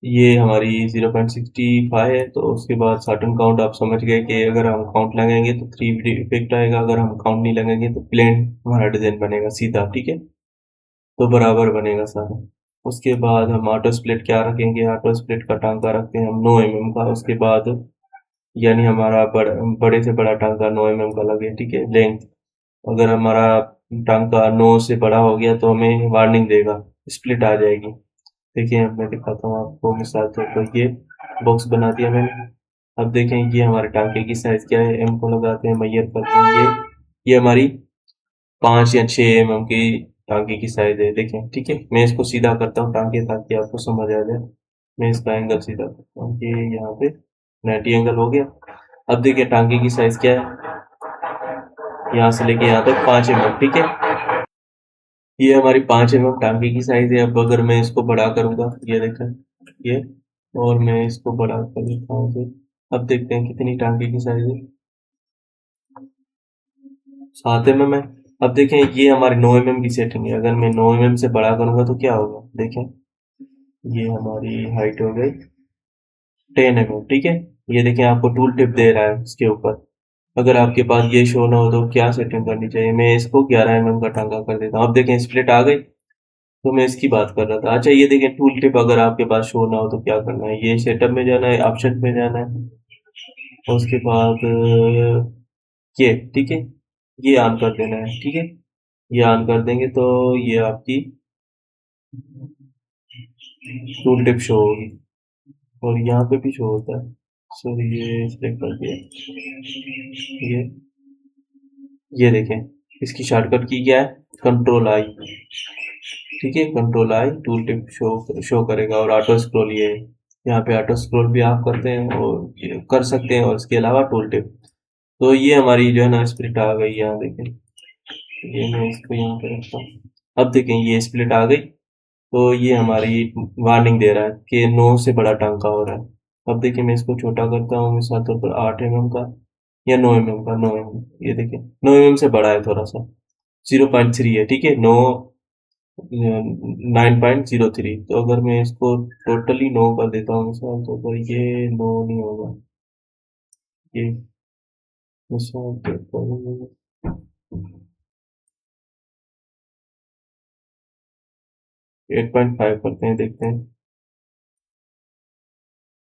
ये हमारी 0.65 है। तो उसके बाद साटन काउंट आप समझ गए कि अगर हम काउंट लगाएंगे तो 3D इफेक्ट आएगा, अगर हम काउंट नहीं लगाएंगे तो प्लेन हमारा डिजाइन बनेगा सीधा, ठीक है। तो बराबर बनेगा सारा। उसके बाद हम ऑटो स्प्लिट क्या रखेंगे, ऑटो स्प्लिट का टांका रखते हैं हम 9 mm का। उसके बाद यानी हमारा बड़े से बड़ा टांका 9 mm का लगे, ठीक है। लेंथ अगर हमारा टांका 9 से बड़ा हो गया तो हमें वार्निंग देगा, स्प्लिट आ जाएगी। देखिए अब मैं दिखाता हूँ आपको मिसाल तौर पर ये बॉक्स बना दिया मैंने। अब देखें ये हमारे टांके की साइज क्या है, एम को लगाते हैं, मैयर करते हैं। ये हमारी 5 या 6 mm की टांगे की साइज है, देखें, ठीक है। मैं इसको सीधा करता हूँ टांगे ताकि आपको समझ आ जाए। मैं इसका एंगल सीधा करता हूँ, ये यहाँ पे 90 एंगल हो गया। अब देखिए टांगे की साइज क्या है, यहाँ से लेके यहाँ तक 5 mm, ठीक है। ये हमारी 5 mm टांगे की साइज है। अब अगर मैं इसको बड़ा करूंगा, ये देखें ये, और मैं इसको बड़ा कर देता हूँ इसे। अब देखते हैं कितनी टांगे की साइज है, 7 mm है। अब देखें ये हमारी 9 mm की सेटिंग है। अगर मैं 9 mm से बड़ा करूंगा तो क्या होगा, देखें ये हमारी हाइट हो गई 10 mm, ठीक है। ये देखें आपको टूल टिप दे रहा है इसके ऊपर। अगर आपके पास ये शो ना हो तो क्या सेटिंग करनी चाहिए, मैं इसको 11 mm का टांगा कर देता हूँ। अब देखें स्प्लिट आ गई। तो मैं इसकी बात कर रहा था। अच्छा ये देखें टूल टिप अगर आपके पास शो ना हो तो क्या करना है, ये सेटअप में जाना है, ऑप्शन में जाना है, और उसके बाद ये, ठीक है, ये ऑन कर देना है, ठीक है। ये ऑन कर देंगे तो ये आपकी टूल टिप शो होगी, और यहाँ पे भी शो होता है। सॉरी ये सिलेक्ट कर दिया। ये देखें इसकी शॉर्टकट की क्या है, कंट्रोल आई, ठीक है। Control I tool tip show करेगा। और ऑटो स्क्रॉल ये है। यहाँ पे ऑटो स्क्रॉल भी आप करते हैं और ये कर सकते हैं, और इसके अलावा टूल टिप। तो ये हमारी जो है ना स्प्लिट आ गई, यहाँ देखें, ये मैं इसको यहाँ पे रखता हूँ। अब देखें ये स्प्लिट आ गई, तो ये हमारी वार्निंग दे रहा है कि 9 से बड़ा टांका हो रहा है। अब देखिए मैं इसको छोटा करता हूँ, मिसाल तौर पर 8 mm का या 9 mm का, 9 mm, ये देखिए 9 mm से बड़ा है थोड़ा सा, 0.3 है, ठीक है, 9.03। तो अगर मैं इसको टोटली 9 कर देता हूँ मिसाल तौर पर, ये 9 नहीं होगा, ये मिसाल तौर पर 8.5 करते हैं, देखते हैं,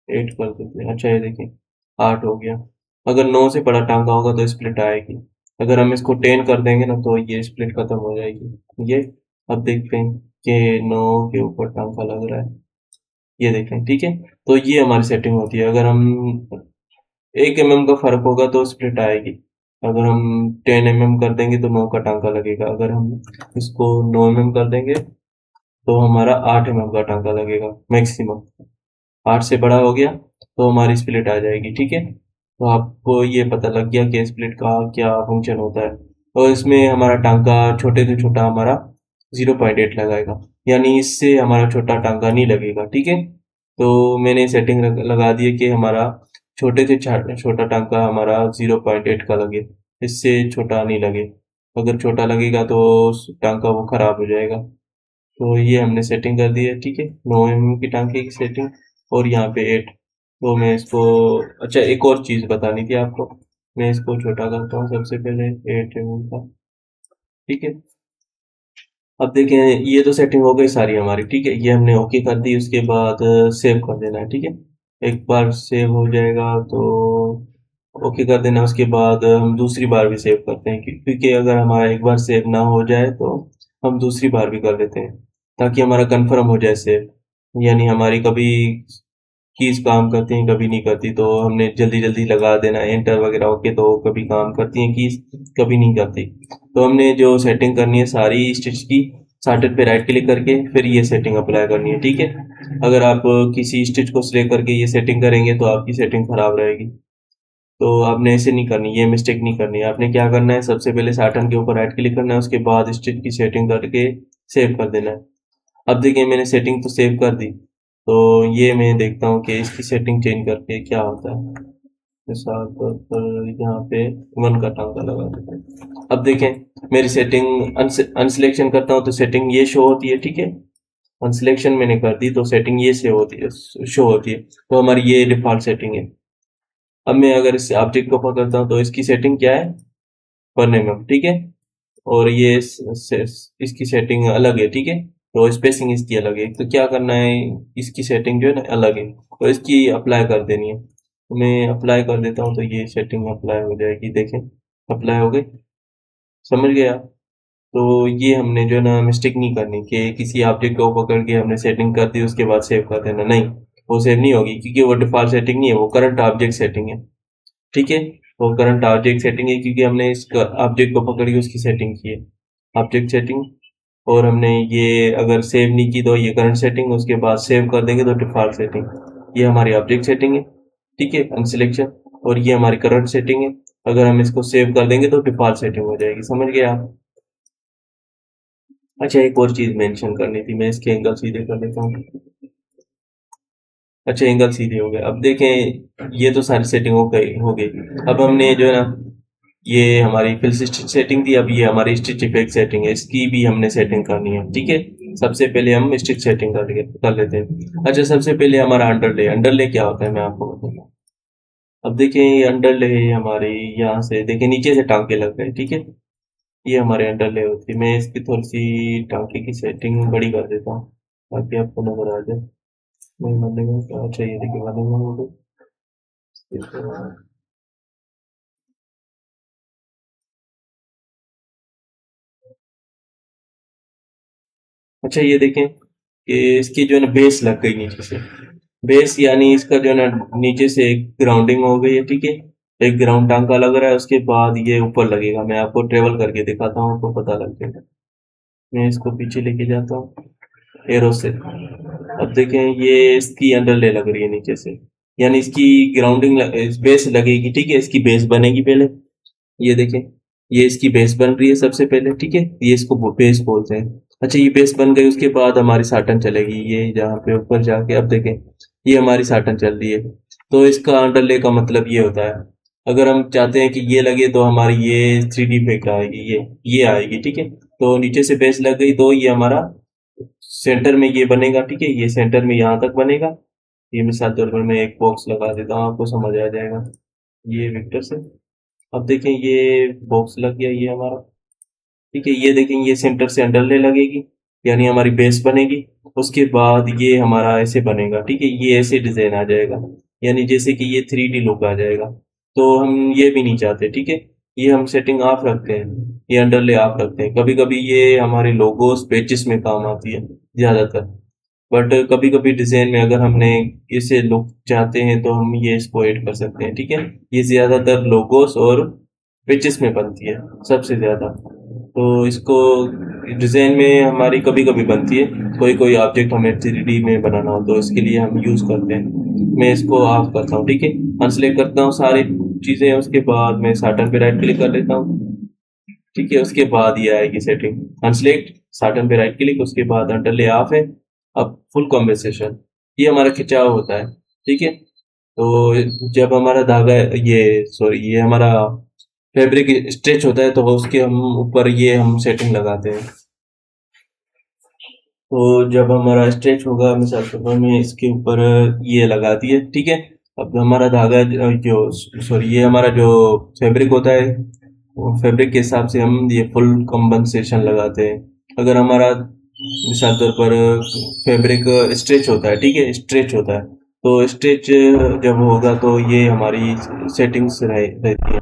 8 कर देते हैं। अच्छा ये देखिए 8 हो गया। अगर 9 से बड़ा टांगा होगा तो स्प्लिट आएगी। अगर हम इसको 10 कर देंगे ना तो ये स्प्लिट खत्म हो जाएगी। ये अब देखते हैं कि 9 के ऊपर टांका लग रहा है, ये देखें, ठीक है। तो ये हमारी सेटिंग होती है। अगर हम 1 mm का फर्क होगा तो स्प्लिट आएगी। अगर हम 10 mm कर देंगे तो 9 का टांका लगेगा। अगर हम इसको 9 mm कर देंगे तो हमारा 8 mm का टांका लगेगा मैक्सिमम। 8 से बड़ा हो गया तो हमारी स्प्लिट आ जाएगी, ठीक है। तो आपको ये पता लग गया कि स्प्लिट का क्या फंक्शन होता है। और इसमें हमारा टांका छोटे से छोटा हमारा 0.8 लगाएगा, यानी इससे हमारा छोटा टांका नहीं लगेगा, ठीक है। तो मैंने सेटिंग लगा दी है कि हमारा छोटे से छोटा टांका हमारा 0.8 का लगे, इससे छोटा नहीं लगे। अगर छोटा लगेगा तो टांका वो खराब हो जाएगा। तो ये हमने सेटिंग कर दी है, ठीक है, 9 mm की टांके की सेटिंग। और यहाँ पे 8। तो मैं इसको, अच्छा एक और चीज़ बतानी थी आपको, मैं इसको छोटा करता हूँ सबसे पहले 8 mm का, ठीक है। अब देखें ये तो सेटिंग हो गई सारी हमारी, ठीक है, ये हमने ओके कर दी। उसके बाद सेव कर देना है, ठीक है। एक बार सेव हो जाएगा तो ओके कर देना। उसके बाद हम दूसरी बार भी सेव करते हैं, क्योंकि अगर हमारा एक बार सेव ना हो जाए तो हम दूसरी बार भी कर लेते हैं, ताकि हमारा कंफर्म हो जाए सेव। यानी हमारी कभी कीज काम करती हैं, कभी नहीं करती, तो हमने जल्दी जल्दी लगा देना एंटर वगैरह होके, तो कभी काम करती हैं कीज, कभी नहीं करती। तो हमने जो सेटिंग करनी है सारी स्टिच की, स्टार्टर पे राइट क्लिक करके फिर ये सेटिंग अप्लाई करनी है, ठीक है। अगर आप किसी स्टिच को सिलेक्ट करके ये सेटिंग करेंगे तो आपकी सेटिंग खराब रहेगी। तो आपने ऐसे नहीं करनी, ये मिस्टेक नहीं करनी है। आपने क्या करना है, सबसे पहले साटन के ऊपर राइट क्लिक करना है, उसके बाद स्टिच की सेटिंग करके सेव कर देना है। अब देखिए मैंने सेटिंग तो सेव कर दी, तो ये मैं देखता हूँ कि इसकी सेटिंग चेंज करके क्या होता है। मिसाल तौर पर यहाँ पे 1 का टांका लगा देते हैं। अब देखें मेरी सेटिंग अनसिलेक्शन करता हूँ तो सेटिंग ये शो होती है, ठीक है। अनसिलेक्शन मैंने कर दी तो सेटिंग ये से होती है, शो होती है। तो हमारी ये डिफॉल्ट सेटिंग है। अब मैं अगर इस ऑब्जेक्ट को पकड़ता हूँ तो इसकी सेटिंग क्या है, 1 mm, ठीक है। और ये इसकी सेटिंग अलग है, ठीक है। तो स्पेसिंग इसकी अलग है, तो क्या करना है, इसकी सेटिंग जो है ना अलग है, तो इसकी अप्लाई कर देनी है। तो मैं अप्लाई कर देता हूँ तो ये सेटिंग अप्लाई हो जाएगी, देखें अप्लाई हो गई, समझ गए आप। तो ये हमने जो है ना मिस्टेक नहीं करनी कि किसी ऑब्जेक्ट को पकड़ के हमने सेटिंग कर दी उसके बाद सेव कर देना, नहीं, वो सेव नहीं होगी, क्योंकि वो डिफॉल्ट सेटिंग नहीं है, वो करंट ऑब्जेक्ट सेटिंग है, ठीक है। वो करंट ऑब्जेक्ट सेटिंग है क्योंकि हमने इस ऑब्जेक्ट को पकड़ के उसकी सेटिंग की है, ऑब्जेक्ट सेटिंग। और हमने ये अगर सेव नहीं की तो ये करंट सेटिंग, उसके बाद सेव कर देंगे तो डिफॉल्ट सेटिंग। ये हमारी ऑब्जेक्ट सेटिंग है, ठीक है, अनसिलेक्शन। और ये हमारी करंट सेटिंग है। अगर हम इसको सेव कर देंगे तो डिफॉल्ट सेटिंग हो जाएगी, समझ गए आप। अच्छा एक और चीज मेंशन करनी थी, मैं इसके एंगल सीधे कर देता हूँ। अच्छा एंगल सीधे हो गए। अब देखें ये तो सारी सेटिंग हो गई। अब हमने जो है ना, ये हमारी फिल स्टिच सेटिंग थी, अब ये हमारी स्टिच इफेक्ट सेटिंग है, इसकी भी हमने सेटिंग करनी है, ठीक है। सबसे पहले हम स्टिच सेटिंग कर लेते हैं। अच्छा सबसे पहले हमारा अंडरले, अंडरले क्या होता है मैं आपको बताता हूँ। अब देखिए ये अंडरले हमारी, यहाँ से देखिए नीचे से टांके लग गए, ठीक है। ये हमारे अंडरले होती है। मैं इसकी थोड़ी सी टांके की सेटिंग बड़ी कर देता हूँ ताकि आपको नजर आ जाए। नहीं बनेगा क्या, अच्छा ये देखिए बनेगा मुझे। अच्छा ये देखें कि इसकी जो है ना बेस लग गई नीचे से, बेस यानी इसका जो है ना नीचे से एक ग्राउंडिंग हो गई है, ठीक है। एक ग्राउंड टांका लग रहा है, उसके बाद ये ऊपर लगेगा। मैं आपको ट्रेवल करके दिखाता हूँ, आपको पता लग जाएगा। मैं इसको पीछे लेके जाता हूँ एरो से। अब देखें ये इसकी अंडरले लग रही है नीचे से, यानी इसकी ग्राउंडिंग बेस लगेगी, ठीक है, इसकी बेस बनेगी पहले। ये देखें, ये इसकी बेस बन रही है सबसे पहले, ठीक है, ये इसको बेस बोलते हैं। अच्छा, ये बेस बन गई, उसके बाद हमारी साटन चलेगी, ये जहाँ पे ऊपर जाके अब देखें, ये हमारी साटन चल रही है। तो इसका अंडरले का मतलब ये होता है, अगर हम चाहते हैं कि ये लगे तो हमारी ये 3D इफेक्ट आएगी, ये आएगी, ठीक है। तो नीचे से बेस लग गई तो ये हमारा सेंटर में ये बनेगा, ठीक है, ये सेंटर में यहाँ तक बनेगा। ये मिसाल तौर पर मैं एक बॉक्स लगा देता हूँ, आपको समझ आ जाएगा। ये वेक्टर से अब देखें, ये बॉक्स लग गया ये हमारा, ठीक है। ये देखें, ये सेंटर से अंडरले लगेगी, यानी हमारी बेस बनेगी। उसके बाद ये हमारा ऐसे बनेगा, ठीक है, ये ऐसे डिजाइन आ जाएगा, यानी जैसे कि ये 3D लुक आ जाएगा। तो हम ये भी नहीं चाहते, ठीक है, ये हम सेटिंग ऑफ रखते हैं, ये अंडरले ऑफ रखते हैं। कभी कभी ये हमारे लोगोस पेजेस में काम आती है ज्यादातर, बट कभी कभी डिजाइन में अगर हमने इसे लुक चाहते हैं तो हम ये इसको ऐड कर सकते हैं, ठीक है। ये ज्यादातर लोगोस और पेजेस में बनती है सबसे ज्यादा। तो इसको डिजाइन में हमारी कभी कभी बनती है, कोई कोई ऑब्जेक्ट हमें 3D में बनाना हो तो इसके लिए हम यूज करते हैं। मैं इसको ऑफ करता हूँ, ठीक है, अनसेलेक्ट करता हूँ सारी चीजें, उसके बाद मैं साटन पे राइट क्लिक कर लेता हूँ, ठीक है। उसके बाद ये आएगी सेटिंग, अनसेलेक्ट, साटन पे राइट क्लिक, उसके बाद अंडरले ऑफ है। अब फुल कॉम्पेंसेशन, ये हमारा खिंचाव होता है, ठीक है। तो जब हमारा धागा, ये सॉरी, ये हमारा फैब्रिक स्ट्रेच होता है तो उसके हम ऊपर ये हम सेटिंग लगाते हैं। तो जब हमारा स्ट्रेच होगा, मिसाल के तौर में इसके ऊपर ये लगा दिए, ठीक है। अब हमारा धागा जो सॉरी, ये हमारा जो फैब्रिक होता है, वो फैब्रिक के हिसाब से हम ये फुल कंपनसेशन लगाते हैं। अगर हमारा मिसाल तौर पर फैब्रिक स्ट्रेच होता है, ठीक है, स्ट्रेच होता है, तो स्ट्रेच जब होगा तो ये हमारी सेटिंग्स रहती है।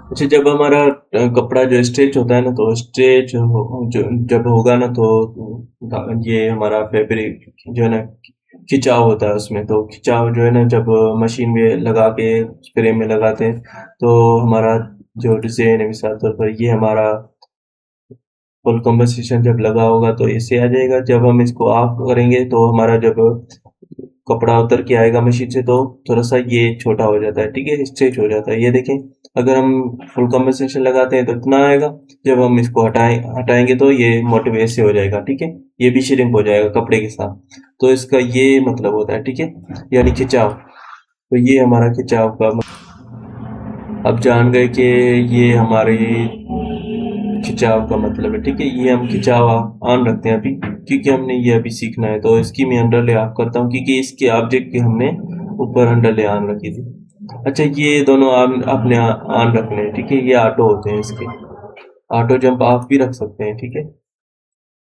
अच्छा, जब हमारा कपड़ा जो स्ट्रेच होता है ना, तो स्ट्रेच जो जब होगा ना, तो ये हमारा फैब्रिक जो है ना, खिंचाव होता है उसमें। तो खिंचाव जो है ना, जब मशीन में लगा के फ्रेम में लगाते हैं तो हमारा जो डिजाइन है, मिसाल तौर पर ये हमारा फुल कंपनसेशन जब लगा होगा तो ऐसे आ जाएगा। जब हम इसको ऑफ करेंगे तो हमारा जब कपड़ा उतर के आएगा मशीन से तो थोड़ा सा ये छोटा हो जाता है, ठीक है, स्ट्रेच हो जाता है। ये देखें, अगर हम फुल कंपनसेशन लगाते हैं तो इतना आएगा, जब हम इसको हटाएंगे तो ये मोटे ऐसे हो जाएगा, ठीक है, ये भी श्रिंक हो जाएगा कपड़े के साथ। तो इसका ये मतलब होता है, ठीक है, यानी खिंचाव। तो ये हमारा खिंचाव का अब जान गए कि ये हमारे खिंचाव का मतलब है, ठीक है। ये हम खिंचाव ऑन रखते हैं अभी, क्योंकि हमने ये अभी सीखना है। तो इसकी मैं अंडरले ऑफ करता हूँ, क्योंकि इसके ऑब्जेक्ट की हमने ऊपर अंडरले ऑन रखी थी। अच्छा, ये दोनों आपने ऑन रखने हैं, ठीक है, ये ऑटो होते हैं इसके। ऑटो जंप ऑफ भी रख सकते हैं, ठीक है,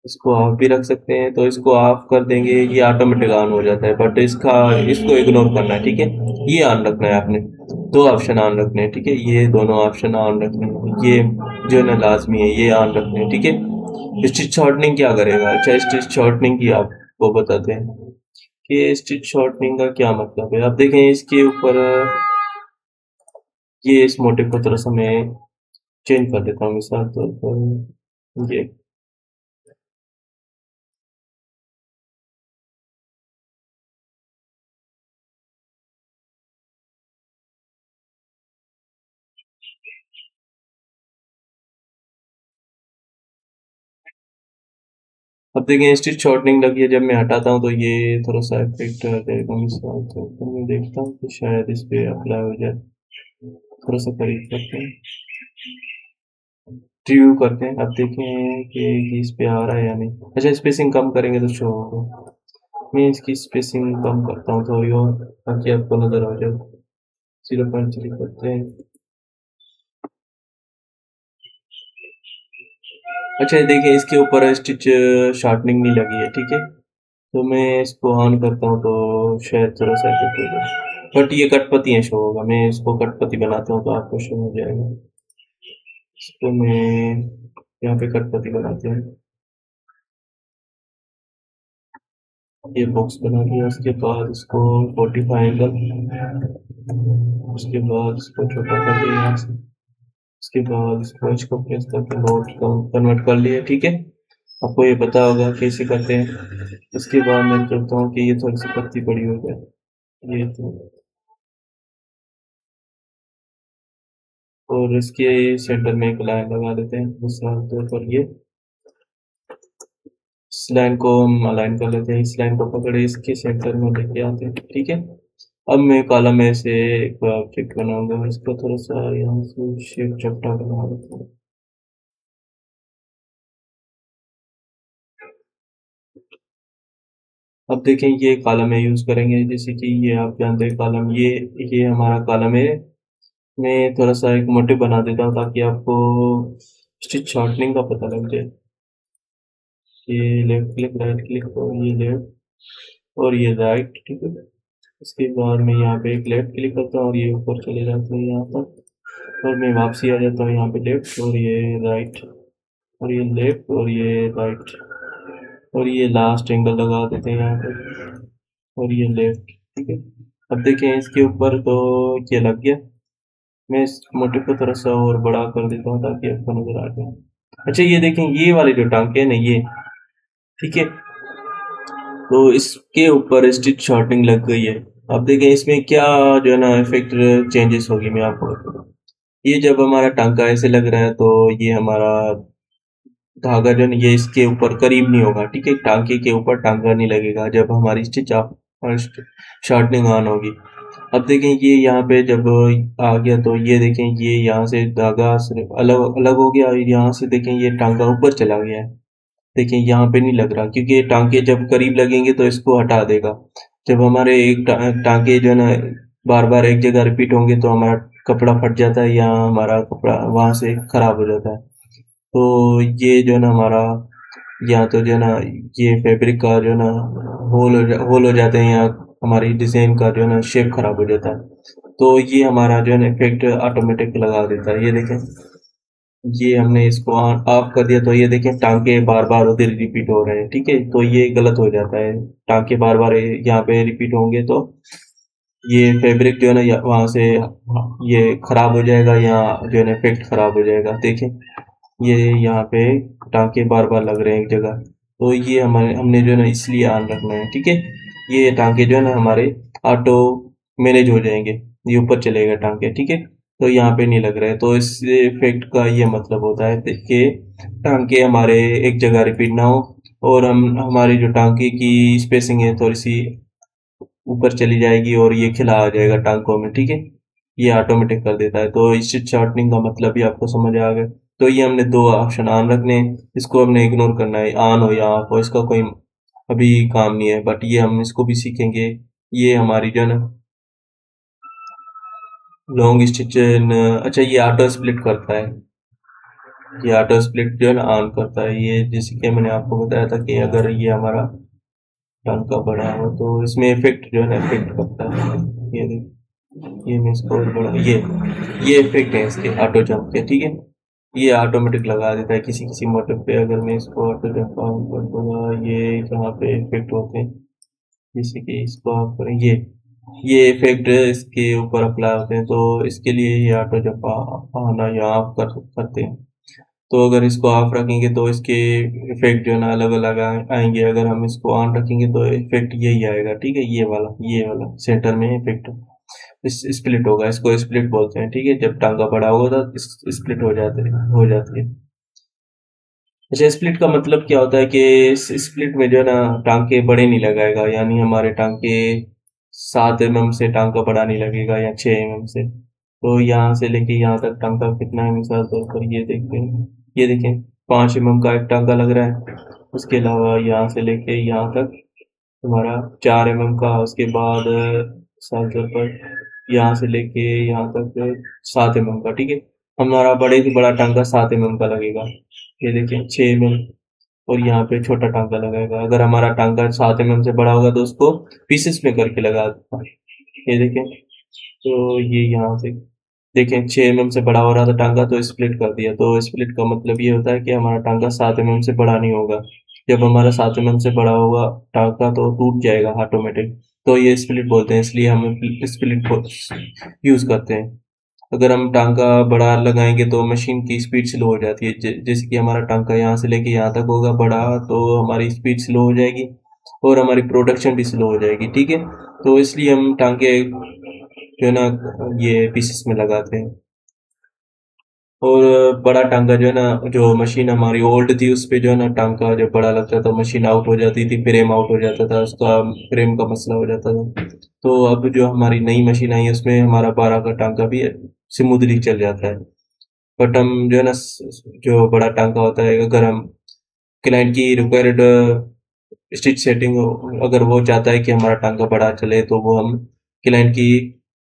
इसको ऑफ भी रख सकते हैं। तो इसको ऑफ कर देंगे, ये ऑटोमेटिक ऑन हो जाता है, बट इसको इग्नोर करना है, ठीक है, ये ऑन रखना है आपने। दो ऑप्शन ऑन रखने हैं, ठीक है, ये दोनों ऑप्शन ऑन रखने हैं, ये जो है ना लाजमी है, ये ऑन रखने हैं, ठीक है। स्टिच शॉर्टनिंग क्या करेगा? अच्छा, स्टिच शॉर्टनिंग की आपको बताते हैं कि स्टिच शॉर्टनिंग का क्या मतलब है। आप देखें इसके ऊपर, ये इस मोटिव को थोड़ा सा मैं चेंज कर देता हूँ, मिसाल तौर पर ये, अब देखें स्टिच शॉर्टनिंग लगी है, जब मैं हटाता हूँ तो ये थोड़ा सा इफेक्ट आ जाएगा। मिसाल तौर पर मैं देखता हूँ कि शायद इस पे अप्लाई हो जाए। थोड़ा सा करीब करते हैं, रिव्यू करते हैं, अब देखें कि ये इस पे आ रहा है या नहीं। अच्छा, स्पेसिंग कम करेंगे तो शो होगा। मैं इसकी स्पेसिंग कम करता हूँ थोड़ी और, ताकि आपको नजर आ जाए। 0.3 करते हैं। अच्छा, ये देखिए इसके ऊपर स्टिच शॉर्टनिंग नहीं लगी है, ठीक है। तो मैं इसको ऑन करता हूँ तो शायद थोड़ा सा इफेक्ट होगा, बट ये कटपति है शो होगा। मैं इसको कटपति बनाता हूँ तो आपको शो हो जाएगा। इसको मैं यहाँ पे कटपति बनाते हैं, ये बॉक्स बना लिया। उसके बाद इसको 45 एंगल, उसके बाद इसको छोटा कर लिया यहाँ से, उसके बाद इसको इसको प्रेस करके नोट कन्वर्ट कर लिया, ठीक है। आपको ये पता होगा कैसे करते हैं। उसके बाद मैं करता हूँ कि ये थोड़ी सी पत्ती बड़ी हो जाए, ये तो और इसके सेंटर में एक लाइन लगा देते हैं, मिसाल तौर पर ये इस लाइन को हम अलाइन कर लेते हैं, इस लाइन को पकड़े इसके सेंटर में लेके आते हैं, ठीक है। अब मैं कॉलम में से एक ऑब्जेक्ट बनाऊंगा, इसको थोड़ा सा यहाँ से शेप चपटा बना देता हूँ। अब देखें ये कॉलम है यूज करेंगे, जैसे कि ये आप जानते हैं कॉलम, ये हमारा कॉलम है। मैं थोड़ा सा एक मोटिव बना देता हूँ ताकि आपको स्टिच शॉर्टनिंग का पता लग जाए। ये लेफ्ट क्लिक, राइट क्लिक, और ये लेफ्ट और ये राइट, ठीक है। इसके बाद मैं यहाँ पे एक लेफ्ट क्लिक करता हूँ और ये ऊपर चले जाते हैं यहाँ तक, और मैं वापसी आ जाता हूँ यहाँ पे लेफ्ट और ये राइट और ये लेफ्ट और ये राइट, और ये लास्ट एंगल लगा देते हैं यहाँ पे और ये लेफ्ट, ठीक है। अब देखें इसके ऊपर तो ये लग गया। मैं इस मोटिव को थोड़ा सा और बड़ा कर देता हूँ ताकि आपको नजर आ जाए। अच्छा ये देखें, ये वाले जो टांके हैं ना ये, ठीक है, तो इसके ऊपर स्टिच शॉर्टिंग लग गई है। अब देखें इसमें क्या जो है ना इफेक्ट चेंजेस होगी, मैं आपको बताऊँ। ये जब हमारा टांका ऐसे लग रहा है तो ये हमारा धागा जो है ना ये इसके ऊपर करीब नहीं होगा, ठीक है। टांके के ऊपर टांका नहीं लगेगा जब हमारी स्टिच ऑफ और शॉर्टनिंग ऑन होगी। अब देखें ये यहाँ पे जब आ गया तो ये देखें ये यहाँ से धागा सिर्फ अलग अलग हो गया, और यहाँ से देखें ये टांका ऊपर चला गया है। देखिए यहाँ पे नहीं लग रहा क्योंकि ये टांके जब करीब लगेंगे तो इसको हटा देगा। जब हमारे एक टांके जो है ना बार बार एक जगह रिपीट होंगे तो हमारा कपड़ा फट जाता है या हमारा कपड़ा वहां से खराब हो जाता है। तो ये जो है ना हमारा, या तो जो है ना ये फैब्रिक का जो है ना होल हो जाते हैं, या हमारी डिजाइन का जो है ना शेप खराब हो जाता है। तो ये हमारा जो है ना इफेक्ट ऑटोमेटिक लगा देता है। ये देखें, ये हमने इसको ऑफ कर दिया तो ये देखें टांके बार बार उधर रिपीट हो रहे हैं, ठीक है। तो ये गलत हो जाता है, टांके बार बार यहाँ पे रिपीट होंगे तो ये फैब्रिक जो है ना वहां से ये खराब हो जाएगा या जो है ना इफेक्ट खराब हो जाएगा। देखें ये यहाँ पे टांके बार बार लग रहे हैं एक जगह, तो ये हमारे हमने जो है ना इसलिए ऑन रखना है, ठीक है। ये टांके जो है ना हमारे ऑटो मैनेज हो जाएंगे, ये ऊपर चलेगा टांके, ठीक है। तो यहाँ पे नहीं लग रहा है, तो इस इफेक्ट का ये मतलब होता है कि टांके हमारे एक जगह रिपीट ना हो, और हम हमारी जो टांके की स्पेसिंग है थोड़ी सी ऊपर चली जाएगी और ये खिला आ जाएगा टांकों में, ठीक है। ये ऑटोमेटिक कर देता है। तो इस शॉर्टनिंग का मतलब भी आपको समझ आ गया। तो ये हमने दो ऑप्शन ऑन रखने हैं, इसको हमने इग्नोर करना है, ऑन हो या ऑफ हो इसका कोई अभी काम नहीं है, बट ये हम इसको भी सीखेंगे। ये हमारी जो है ना लॉन्ग स्टिच, अच्छा ये ऑटो स्प्लिट करता है, ये ऑटो स्प्लिट जो है ना ऑन करता है। ये जैसे कि मैंने आपको बताया था कि अगर ये हमारा टांका बड़ा हो तो इसमें इफेक्ट जो है ना इफेक्ट करता है। ये देख, ये मैं इसको और बड़ा, ये इफेक्ट है इसके ऑटो जंप के, ठीक है। ये ऑटोमेटिक लगा देता है किसी किसी मोटर पे। अगर मैं इसको ऑटो जंप ऑन कर दूंगा, ये जहाँ पे इफेक्ट होते हैं, जैसे कि इसको आप करें, ये इफेक्ट इसके ऊपर अप्लाई होते हैं, तो इसके लिए ये ऑटो जंप आना या ऑफ करते हैं। तो अगर इसको ऑफ रखेंगे तो इसके इफेक्ट जो है ना अलग अलग आएंगे, अगर हम इसको ऑन रखेंगे तो इफेक्ट यही आएगा, ठीक है। ये वाला सेंटर में इफेक्ट इस स्प्लिट होगा, इसको स्प्लिट बोलते हैं, ठीक है। जब टांगा बड़ा होगा तो स्प्लिट हो जाती है। अच्छा स्प्लिट का मतलब क्या होता है कि इस स्प्लिट में जो है ना टांके बड़े नहीं लगाएगा, यानी हमारे टांके 7 mm से टांका बड़ा नहीं लगेगा या 6 mm से। तो यहाँ से लेके यहाँ तक टांका कितना है, मिसाल तौर पर ये देखते हैं, ये देखें 5 mm का एक टांका लग रहा है। उसके अलावा यहाँ से लेके यहाँ तक हमारा 4 mm का, उसके बाद मिसाल तौर पर यहाँ से लेके यहाँ तक 7 mm का, ठीक है। हमारा बड़े से बड़ा टांका 7 mm का लगेगा। ये देखें 6 mm, और यहाँ पे छोटा टांका लगाएगा। अगर हमारा टांका 7 mm से बड़ा होगा तो उसको पीसेस में करके लगा देता है। ये देखें, तो ये यहाँ से देखें 6 mm से बड़ा हो रहा था टांगा तो स्प्लिट कर दिया। तो स्प्लिट का मतलब ये होता है कि हमारा टांका 7 mm से बड़ा नहीं होगा। जब हमारा 7 mm से बड़ा होगा टांका तो टूट जाएगा ऑटोमेटिक। तो ये स्प्लिट बोलते हैं, इसलिए हम स्प्लिट यूज करते हैं। अगर हम टांका बड़ा लगाएंगे तो मशीन की स्पीड स्लो हो जाती है। जैसे कि हमारा टांका यहाँ से लेके यहाँ तक होगा बड़ा, तो हमारी स्पीड स्लो हो जाएगी और हमारी प्रोडक्शन भी स्लो हो जाएगी, ठीक है। तो इसलिए हम टांके जो है ना ये पीसेस में लगाते हैं। और बड़ा टांका जो है ना, जो मशीन हमारी ओल्ड थी उस पे जो है ना टांका जब बड़ा लगता था मशीन आउट हो जाती थी, फ्रेम आउट हो जाता था उसका, फ्रेम का मसला हो जाता था। तो अब जो हमारी नई मशीन आई है उसमें हमारा 12 का टांका भी स्मूथली चल जाता है। बट हम जो है ना जो बड़ा टांका होता है, अगर हम क्लाइंट की रिक्वायर्ड स्टिच सेटिंग, अगर वो चाहता है कि हमारा टांका बड़ा चले तो वो हम क्लाइंट की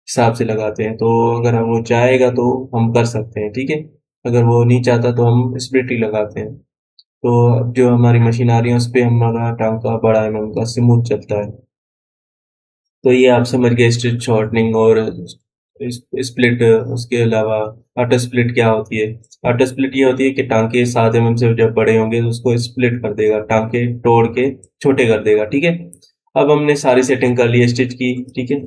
हिसाब से लगाते हैं। तो अगर हम वो चाहेगा तो हम कर सकते हैं, ठीक है। अगर वो नहीं चाहता तो हम स्प्लिट ही लगाते हैं। तो अब जो हमारी मशीन आ रही है उस पे हमारा टांका बड़ा एमएम का स्मूथ चलता है। तो ये आप समझ गए स्टिच शॉर्टनिंग और स्प्लिट। उसके अलावा ऑटो स्प्लिट क्या होती है? ऑटो स्प्लिट ये होती है कि टांके 7 mm से जब बड़े होंगे तो उसको स्प्लिट कर देगा, टांके तोड़ के छोटे कर देगा, ठीक है। अब हमने सारी सेटिंग कर ली स्टिच की, ठीक है।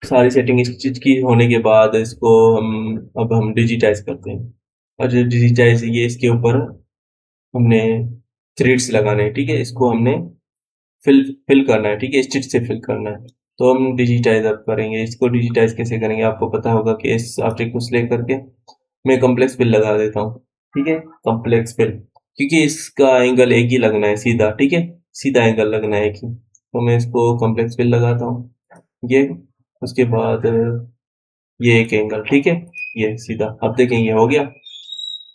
सारी सेटिंग स्टिच की होने के बाद इसको हम डिजिटाइज करते हैं। और जो डिजिटाइज ये इसके ऊपर हमने थ्रेड्स लगाने हैं, ठीक है। इसको हमने फिल फिल करना है, ठीक है, स्टिच से फिल करना है। तो हम डिजिटाइज अब करेंगे। इसको डिजिटाइज कैसे करेंगे आपको पता होगा कि इस ऑब्जेक्ट को सिलेक्ट करके मैं कम्प्लेक्स फिल लगा देता हूँ, ठीक है। कम्प्लेक्स फिल, क्योंकि इसका एंगल एक ही लगना है सीधा, ठीक है। सीधा एंगल लगना है एक ही। तो मैं इसको कम्प्लेक्स फिल लगाता हूँ, ये। उसके बाद ये एक एंगल, ठीक है, ये सीधा। अब देखें ये हो गया।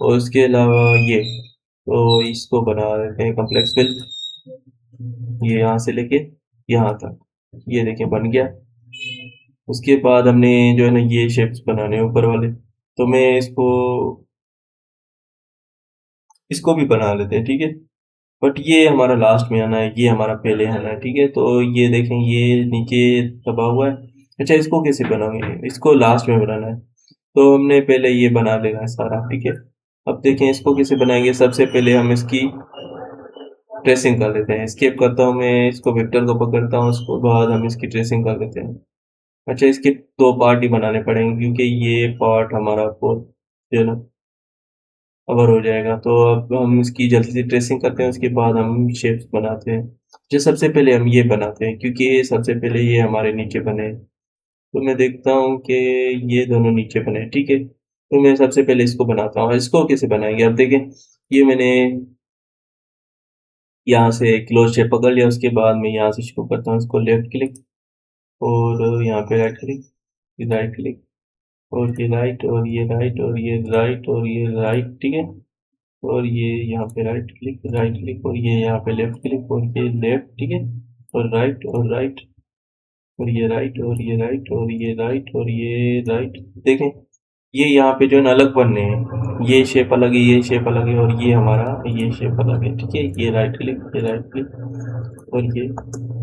और उसके अलावा ये, तो इसको बना देते हैं कम्प्लेक्स फिल, ये यहाँ से लेके यहाँ तक, ये देखें बन गया। उसके बाद हमने जो है ना ये शेप्स बनाने हैं ऊपर वाले, तो मैं इसको भी बना लेते हैं, ठीक है। बट ये हमारा लास्ट में आना है, ये हमारा पहले आना है, ठीक है। तो ये देखें ये नीचे दबा हुआ है। अच्छा, इसको कैसे बनाएंगे? इसको लास्ट में बनाना है। तो हमने पहले ये बना लेना है सारा, ठीक है। अब देखें इसको कैसे बनाएंगे। सबसे पहले हम इसकी ट्रेसिंग कर लेते हैं। स्केप करता हूँ मैं, इसको वेक्टर को पकड़ता हूँ, उसके बाद हम इसकी ट्रेसिंग कर लेते हैं। अच्छा, इसके दो पार्ट ही बनाने पड़ेंगे क्योंकि ये पार्ट हमारा जो है ना कवर हो जाएगा। तो अब हम इसकी जल्दी से ट्रेसिंग करते हैं, उसके बाद हम शेप्स बनाते हैं। जो सबसे पहले हम ये बनाते हैं क्योंकि ये सबसे पहले ये हमारे नीचे बने। तो मैं देखता हूँ कि ये दोनों नीचे बने, ठीक है। तो मैं सबसे पहले इसको बनाता हूँ। इसको कैसे बनाएंगे? अब देखें, ये मैंने यहाँ से क्लोज शेप पकड़ लिया, उसके बाद मैं यहाँ से शुरू करता हूँ। इसको लेफ्ट क्लिक और यहाँ पे राइट क्लिक, राइट क्लिक, और ये राइट, और ये राइट, और ये राइट, और ये राइट, ठीक है। और ये यहाँ पे राइट क्लिक, राइट क्लिक, और ये यहाँ पे लेफ्ट क्लिक, और ये लेफ्ट, ठीक है। और राइट, और राइट, और ये राइट, और ये राइट, और ये राइट, और ये राइट। देखें ये यहाँ पे जो है ना अलग बनने हैं, ये शेप अलग है, ये शेप अलग है, और ये हमारा ये शेप अलग है, ठीक है। ये राइट क्लिक, ये राइट क्लिक,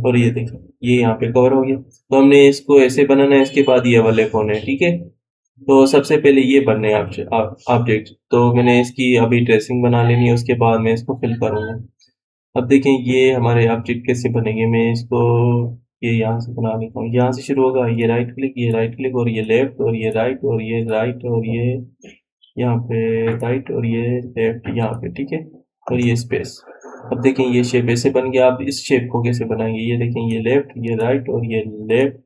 और ये देखें ये यहाँ पे कवर हो गया। तो हमने इसको ऐसे बनाना है, इसके बाद ये वाले होने हैं, ठीक है। तो सबसे पहले ये बनने हैं ऑब्जेक्ट। तो मैंने इसकी अभी ट्रेसिंग बना लेनी है, उसके बाद मैं इसको फिल करूँगा। अब देखें ये हमारे ऑब्जेक्ट कैसे बनेंगे। मैं इसको ये यहाँ से बना लेता हूँ। यहाँ से शुरू होगा, ये राइट क्लिक, ये राइट क्लिक, और ये लेफ्ट, और ये राइट, और ये राइट, और ये यहाँ पे राइट, और ये लेफ्ट यहाँ पे, ठीक है। और ये स्पेस। अब देखें ये शेप ऐसे बन गया। अब इस शेप को कैसे बनाएंगे? ये देखें ये लेफ्ट, ये राइट, और ये लेफ्ट,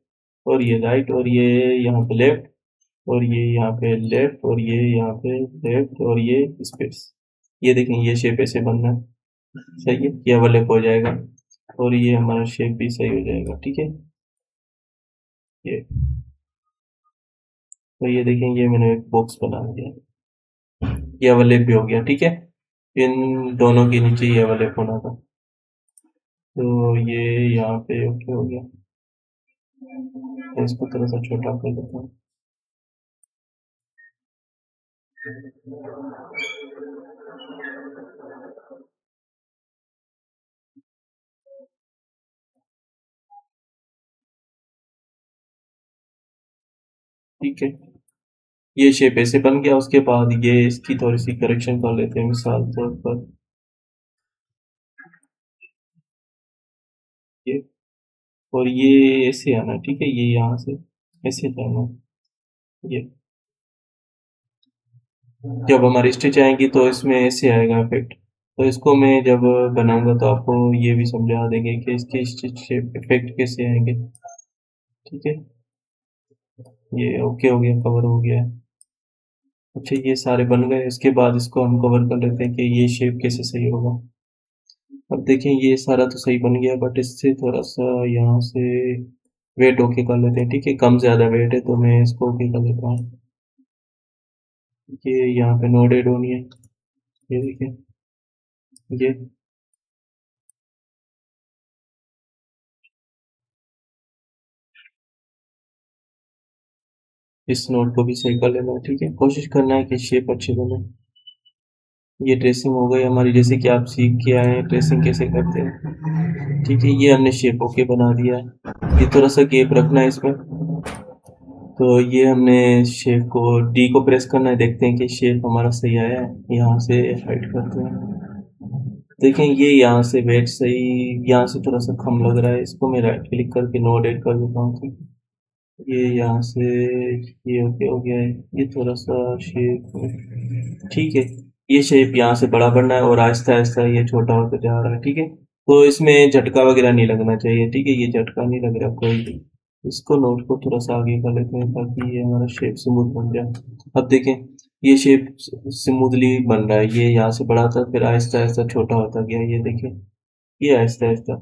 और ये राइट, और ये यहाँ पे लेफ्ट, और ये यहाँ पे लेफ्ट, और ये यहाँ पे लेफ्ट, और ये स्पेस। ये देखें ये शेप ऐसे बनना है, सही है। ये अवेलेबल हो जाएगा और ये हमारा शेप भी सही हो जाएगा, ठीक है। ये तो ये देखें ये मैंने एक बॉक्स बना दिया, ये अवेलेबल भी हो गया, ठीक है। इन दोनों के नीचे ये अवेलेबल होना था। तो ये यहाँ पे ओके हो गया। तो इसको थोड़ा सा छोटा कर देता हूँ, ठीक है। ये शेप ऐसे बन गया। उसके बाद ये इसकी थोड़ी सी करेक्शन कर लेते हैं, मिसाल तौर पर ये, और ये ऐसे आना, ठीक है। ये यहाँ से ऐसे जाना, ये जब हमारी स्टिच आएंगी तो इसमें ऐसे आएगा इफेक्ट। तो इसको मैं जब बनाऊंगा तो आपको ये भी समझा देंगे कि इसके स्टिच शेप इफेक्ट कैसे आएंगे, ठीक है। ये ओके हो गया, कवर हो गया। अच्छा ये सारे बन गए, इसके बाद इसको हम कवर कर लेते हैं कि ये शेप कैसे सही होगा। अब देखें ये सारा तो सही बन गया, बट इससे थोड़ा सा यहाँ से वेट ओके कर लेते हैं। ठीक है, कम ज़्यादा वेट है तो मैं इसको ओके कर लेता हूँ। ये यहाँ पे नोडेड होनी है, ये देखें ये। इस नोट को भी सही कर लेना है। ठीक है, कोशिश करना है कि शेप अच्छी बने। ये ट्रेसिंग हो गई हमारी, जैसे कि आप सीख के आए हैं ट्रेसिंग कैसे करते हैं। ठीक है, ये हमने शेप ओके बना दिया है। ये थोड़ा सा गैप रखना है इसमें। तो ये हमने शेप को डी को प्रेस करना है, देखते हैं कि शेप हमारा सही आया है। यहाँ से हाइड करते हैं, देखें ये यहाँ से वेट सही, यहाँ से थोड़ा सा कम लग रहा है। इसको मैं राइट क्लिक करके नोट एड कर देता हूँ। ठीक, ये यहाँ से ये ओके हो गया है। ये थोड़ा सा शेप ठीक है, ये शेप यहाँ से बड़ा बनना है और आहिस्ता आहिस्ता ये छोटा होता जा रहा है। ठीक है, तो इसमें झटका वगैरह नहीं लगना चाहिए। ठीक है, ये झटका नहीं लग रहा कोई भी। इसको नोट को थोड़ा सा आगे कर लेते हैं ताकि ये हमारा शेप स्मूथ बन जाए। अब देखें ये शेप स्मूथली बन रहा है। ये यहाँ से बड़ा था, फिर आहिस्ता आहिस्ता छोटा होता गया। ये देखें, ये आहिस्ता आहिस्ता,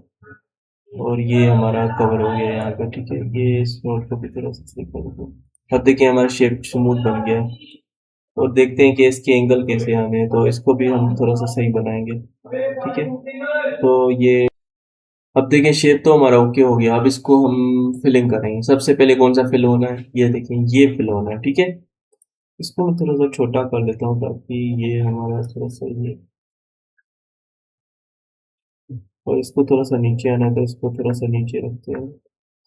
और ये हमारा कवर हो गया यहाँ पे। ठीक है, ये इस नोट को भी थोड़ा सा सही कर देते हैं। अब देखिए हमारा शेप स्मूथ बन गया है, और देखते हैं कि इसके एंगल कैसे आने हैं, तो इसको भी हम थोड़ा सा सही बनाएंगे। ठीक है, तो ये अब देखें शेप तो हमारा ओके हो गया। अब इसको हम फिलिंग करेंगे। सबसे पहले कौन सा फिल होना है, ये देखें ये फिल होना है। ठीक है, इसको मैं थोड़ा सा छोटा कर लेता हूँ ताकि ये हमारा थोड़ा सा ये, और इसको थोड़ा सा नीचे आना है तो इसको थोड़ा सा नीचे रखते हैं।